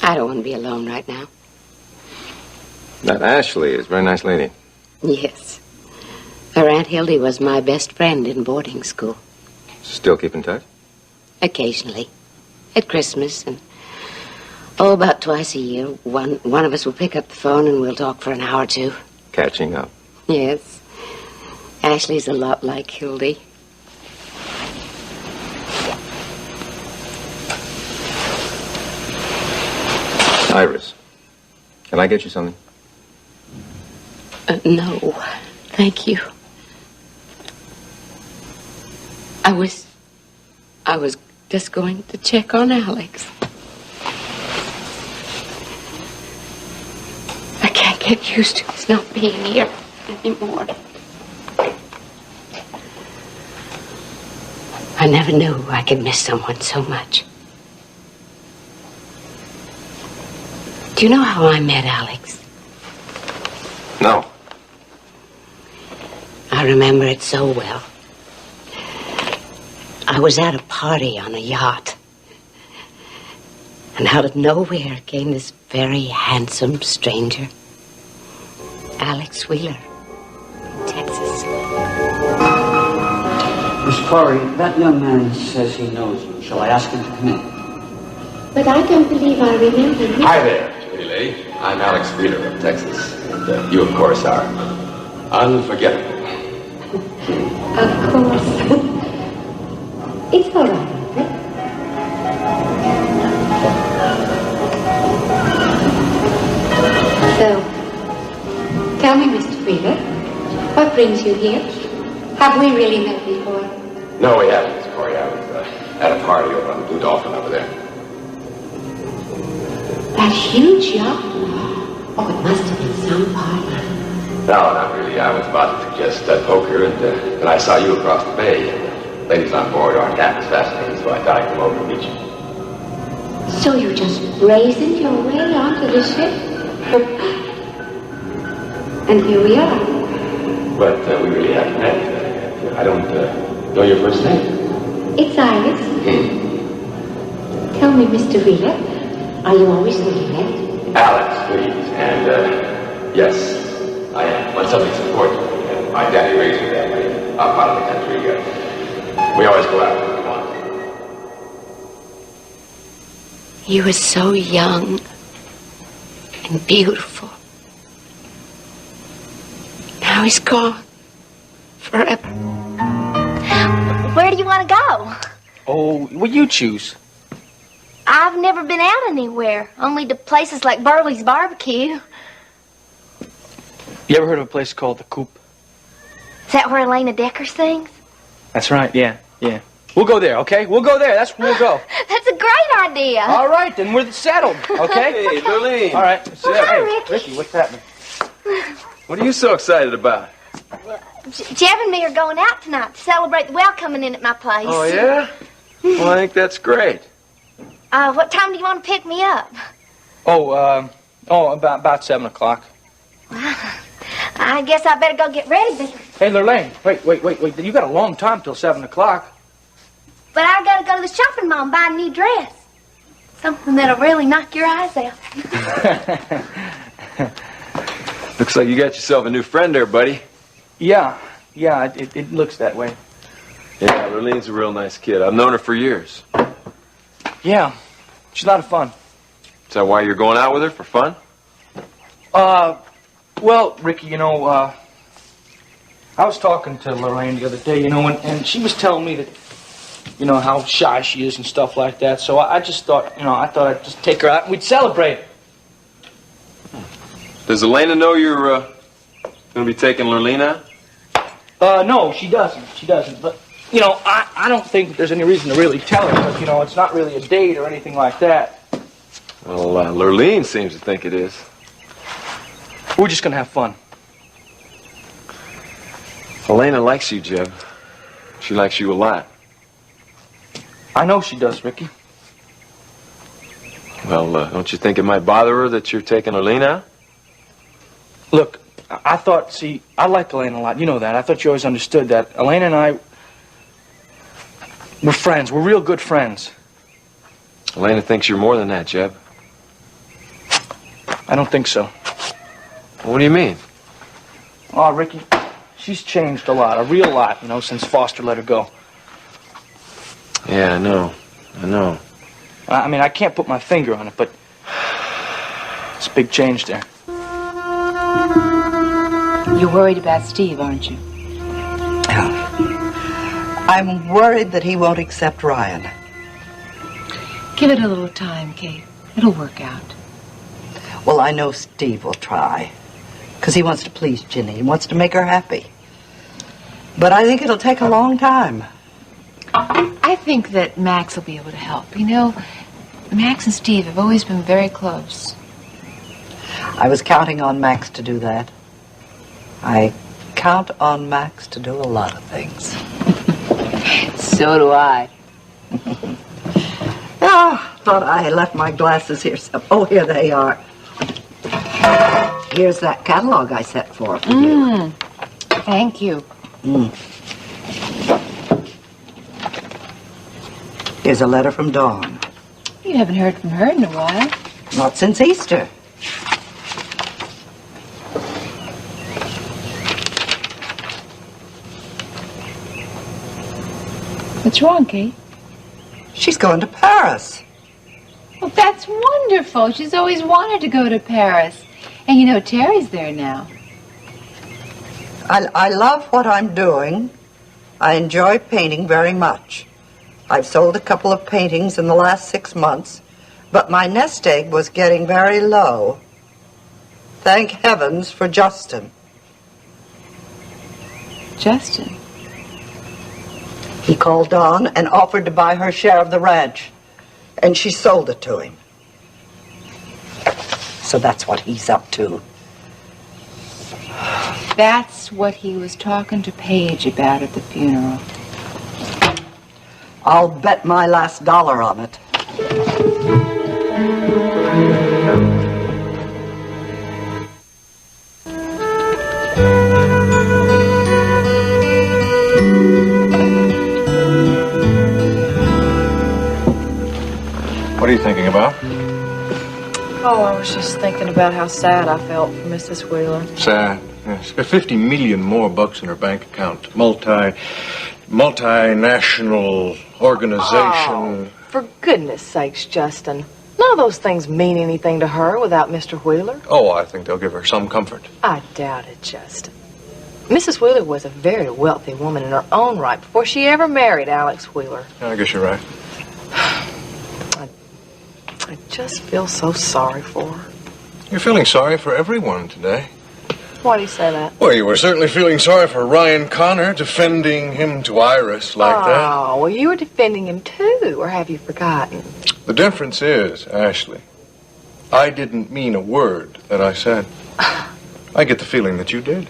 I don't want to be alone right now. That Ashley is a very nice lady. Yes. Her Aunt Hildy was my best friend in boarding school. Still keep in touch? Occasionally. At Christmas and, about twice a year. One of us will pick up the phone and we'll talk for an hour or two. Catching up. Yes. Ashley's a lot like Hildy. Iris, can I get you something? No, thank you. I was just going to check on Alex. I can't get used to his not being here anymore. I never knew I could miss someone so much. Do you know how I met Alex? No. I remember it so well. I was at a party on a yacht. And out of nowhere came this very handsome stranger. Alex Wheeler, Texas. Miss Corey, that young man says he knows you. Shall I ask him to come in? But I don't believe I remember him. Hi there, Julie. I'm Alex Wheeler of Texas. And you, of course, are unforgettable. Of course. It's all right. So, tell me, Mr. Wheeler, what brings you here? Have we really met before? No, we haven't, Miss Corey. I was at a party over on the Blue Dolphin over there. That huge yacht? Oh, it must have been some party. No, not really. I was about to just poker, and I saw you across the bay. And the ladies on board aren't half as fascinating, so I thought I'd come over and meet you. So you just brazened your way onto the ship? And here we are. But we really haven't met. I don't know your first name. It's Iris. Tell me, Mr. Wheeler, are you always late? Alex, please. And, yes, I am. When something's important, and my daddy raised me that way, up out of the country, we always go out when we want. You were so young and beautiful. Now he's gone. Forever. Where do you want to go? Oh, what you choose? I've never been out anywhere, only to places like Burley's Barbecue. You ever heard of a place called The Coop? Is that where Elena Decker sings? That's right, yeah. We'll go there, okay? We'll go there. That's where we'll go. That's a great idea. All right, then we're settled, okay? Hey, Lurleen. All right. Hi, Ricky, what's happening? What are you so excited about? Jeb and me are going out tonight to celebrate the well coming in at my place. Oh, yeah? Well, I think that's great. What time do you want to pick me up? About 7 o'clock. I guess I better go get ready then. Hey, Lurleen, wait. You got a long time till 7 o'clock. But I gotta go to the shopping mall and buy a new dress. Something that'll really knock your eyes out. Looks like you got yourself a new friend there, buddy. Yeah, it looks that way. Yeah, Lurleen's a real nice kid. I've known her for years. Yeah, she's a lot of fun. Is that why you're going out with her, for fun? Well, Ricky, I was talking to Lorraine the other day, and she was telling me that, how shy she is and stuff like that. So I just thought, I'd just take her out and we'd celebrate. Does Elena know you're going to be taking Lurleen out? No, she doesn't. But, I don't think that there's any reason to really tell her. But, it's not really a date or anything like that. Well, Lurleen seems to think it is. We're just going to have fun. Elena likes you, Jeb. She likes you a lot. I know she does, Ricky. Well, don't you think it might bother her that you're taking Lurleen out? Look, I thought, I like Elena a lot. You know that. I thought you always understood that. Elena and I, we're friends. We're real good friends. Elena thinks you're more than that, Jeb. I don't think so. What do you mean? Oh, Ricky, she's changed a lot, a real lot, since Foster let her go. Yeah, I know. I mean, I can't put my finger on it, but it's a big change there. You're worried about Steve, aren't you? I'm worried that he won't accept Ryan. Give it a little time, Kate. It'll work out. Well, I know Steve will try. Because he wants to please Ginny. He wants to make her happy. But I think it'll take a long time. I think that Max will be able to help. Max and Steve have always been very close. I was counting on Max to do that. I count on Max to do a lot of things. So do I. Oh, thought I had left my glasses here. Oh, here they are. Here's that catalog I set for you. Thank you. Here's a letter from Dawn. You haven't heard from her in a while. Not since Easter. What's wrong, Kate? She's going to Paris. Well, that's wonderful. She's always wanted to go to Paris. And you know, Terry's there now. I love what I'm doing. I enjoy painting very much. I've sold a couple of paintings in the last 6 months, but my nest egg was getting very low. Thank heavens for Justin. Justin? He called Dawn and offered to buy her share of the ranch, and she sold it to him. So that's what he's up to. That's what he was talking to Paige about at the funeral. I'll bet my last dollar on it. What are you thinking about? Oh, I was just thinking about how sad I felt for Mrs. Wheeler. Sad. Yes. Got 50 million more bucks in her bank account. Multinational organization. Oh, for goodness sakes, Justin. None of those things mean anything to her without Mr. Wheeler. Oh, I think they'll give her some comfort. I doubt it, Justin. Mrs. Wheeler was a very wealthy woman in her own right before she ever married Alex Wheeler. I guess you're right. I just feel so sorry for her. You're feeling sorry for everyone today. Why do you say that? Well, you were certainly feeling sorry for Ryan Connor, defending him to Iris like that. Oh, well, you were defending him too, or have you forgotten? The difference is, Ashley, I didn't mean a word that I said. I get the feeling that you did.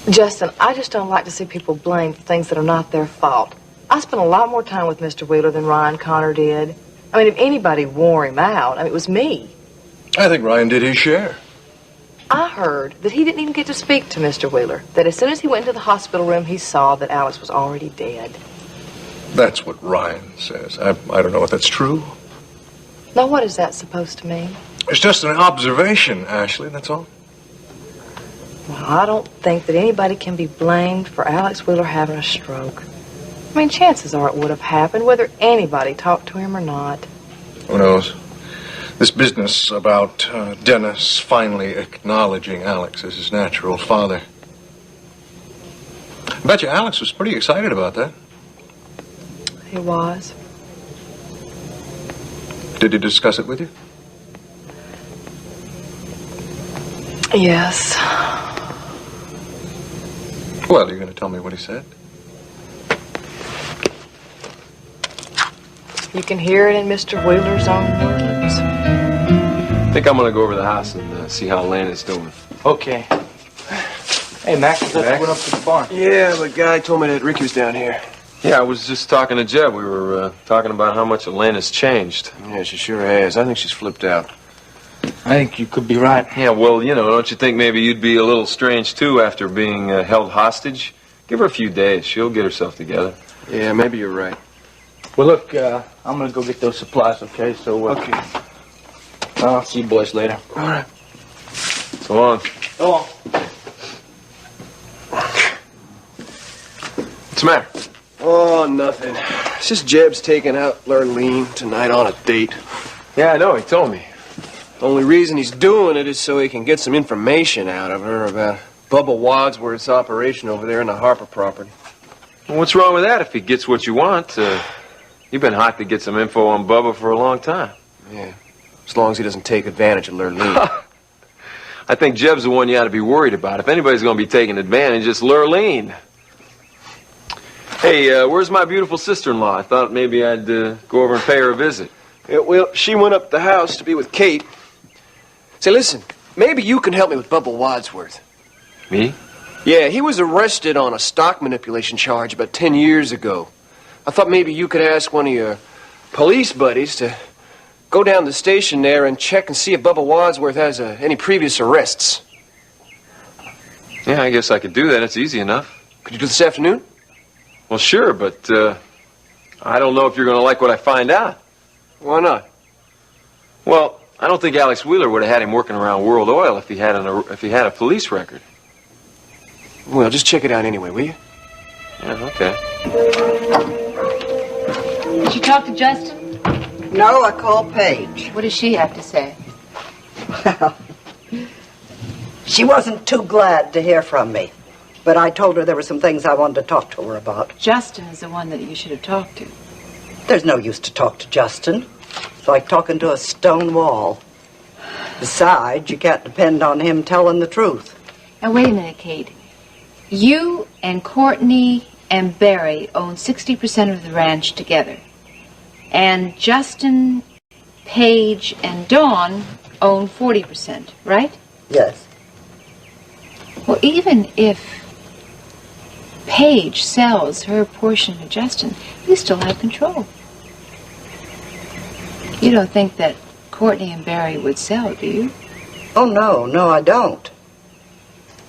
Justin, I just don't like to see people blamed for things that are not their fault. I spent a lot more time with Mr. Wheeler than Ryan Connor did. I mean, if anybody wore him out, it was me. I think Ryan did his share. I heard that he didn't even get to speak to Mr. Wheeler, that as soon as he went into the hospital room, he saw that Alex was already dead. That's what Ryan says. I don't know if that's true. Now, what is that supposed to mean? It's just an observation, Ashley, that's all. Well, I don't think that anybody can be blamed for Alex Wheeler having a stroke. I mean, chances are it would have happened, whether anybody talked to him or not. Who knows? This business about Dennis finally acknowledging Alex as his natural father. I bet you Alex was pretty excited about that. He was. Did he discuss it with you? Yes. Well, are you going to tell me what he said? You can hear it in Mr. Wheeler's own words. I think I'm going to go over to the house and see how Lane is doing. Okay. Hey, Max, I went up to the barn. Yeah, the guy told me that Ricky was down here. Yeah, I was just talking to Jeb. We were talking about how much Elena's changed. Yeah, she sure has. I think she's flipped out. I think you could be right. Yeah, well, you know, don't you think maybe you'd be a little strange, too, after being held hostage? Give her a few days. She'll get herself together. Yeah, maybe you're right. Well, look, I'm going to go get those supplies, okay? So, Okay. I'll see you boys later. All right. So long. Go on. What's the matter? Oh, nothing. It's just Jeb's taking out Lurleen tonight on a date. Yeah, I know. He told me. The only reason he's doing it is so he can get some information out of her about Bubba Wadsworth's operation over there in the Harper property. Well, what's wrong with that if he gets what you want? You've been hot to get some info on Bubba for a long time. Yeah, as long as he doesn't take advantage of Lurleen. I think Jeb's the one you ought to be worried about. If anybody's going to be taking advantage, it's Lurleen. Hey, where's my beautiful sister-in-law? I thought maybe I'd go over and pay her a visit. Yeah, well, she went up the house to be with Kate. Say, listen, maybe you can help me with Bubba Wadsworth. Me? Yeah, he was arrested on a stock manipulation charge about 10 years ago. I thought maybe you could ask one of your police buddies to go down to the station there and check and see if Bubba Wadsworth has any previous arrests. Yeah, I guess I could do that. It's easy enough. Could you do this afternoon? Well, sure, but I don't know if you're going to like what I find out. Why not? Well, I don't think Alex Wheeler would have had him working around World Oil if he had a police record. Well, just check it out anyway, will you? Yeah, okay. Did you talk to Justin? No, I called Paige. What does she have to say? Well, she wasn't too glad to hear from me. But I told her there were some things I wanted to talk to her about. Justin is the one that you should have talked to. There's no use to talk to Justin. It's like talking to a stone wall. Besides, you can't depend on him telling the truth. Now, wait a minute, Kate. You and Courtney and Barry own 60% of the ranch together. And Justin, Paige, and Dawn own 40%, right? Yes. Well, even if Paige sells her portion to Justin, you still have control. You don't think that Courtney and Barry would sell, do you? Oh, no, I don't.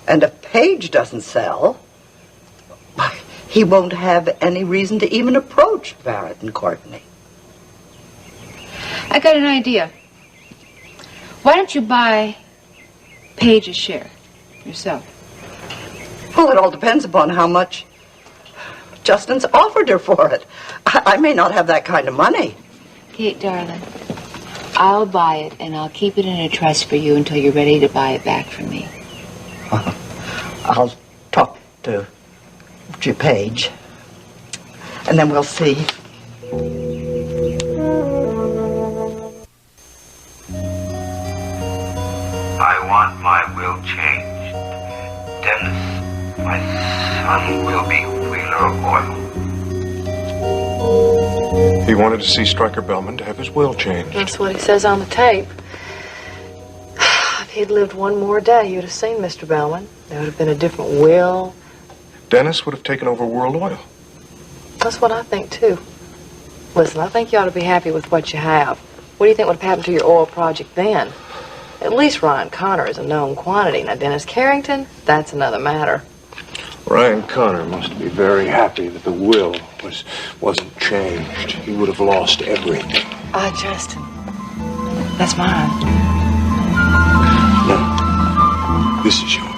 And if Paige doesn't sell, he won't have any reason to even approach Barrett and Courtney. I got an idea. Why don't you buy Paige's share yourself? Well, it all depends upon how much Justin's offered her for it. I may not have that kind of money. Kate, darling, I'll buy it and I'll keep it in a trust for you until you're ready to buy it back from me. I'll talk to Paige, and then we'll see. I want my will changed. Dennis, my son, will be Wheeler Oil. He wanted to see Stryker Bellman to have his will changed. That's what he says on the tape. If he'd lived one more day, you'd have seen Mr. Bellman. There would have been a different will. Dennis would have taken over World Oil. That's what I think, too. Listen, I think you ought to be happy with what you have. What do you think would have happened to your oil project then? At least Ryan Connor is a known quantity. Now, Dennis Carrington, that's another matter. Ryan Connor must be very happy that the will wasn't changed. He would have lost everything. Justin, that's mine. No, this is yours.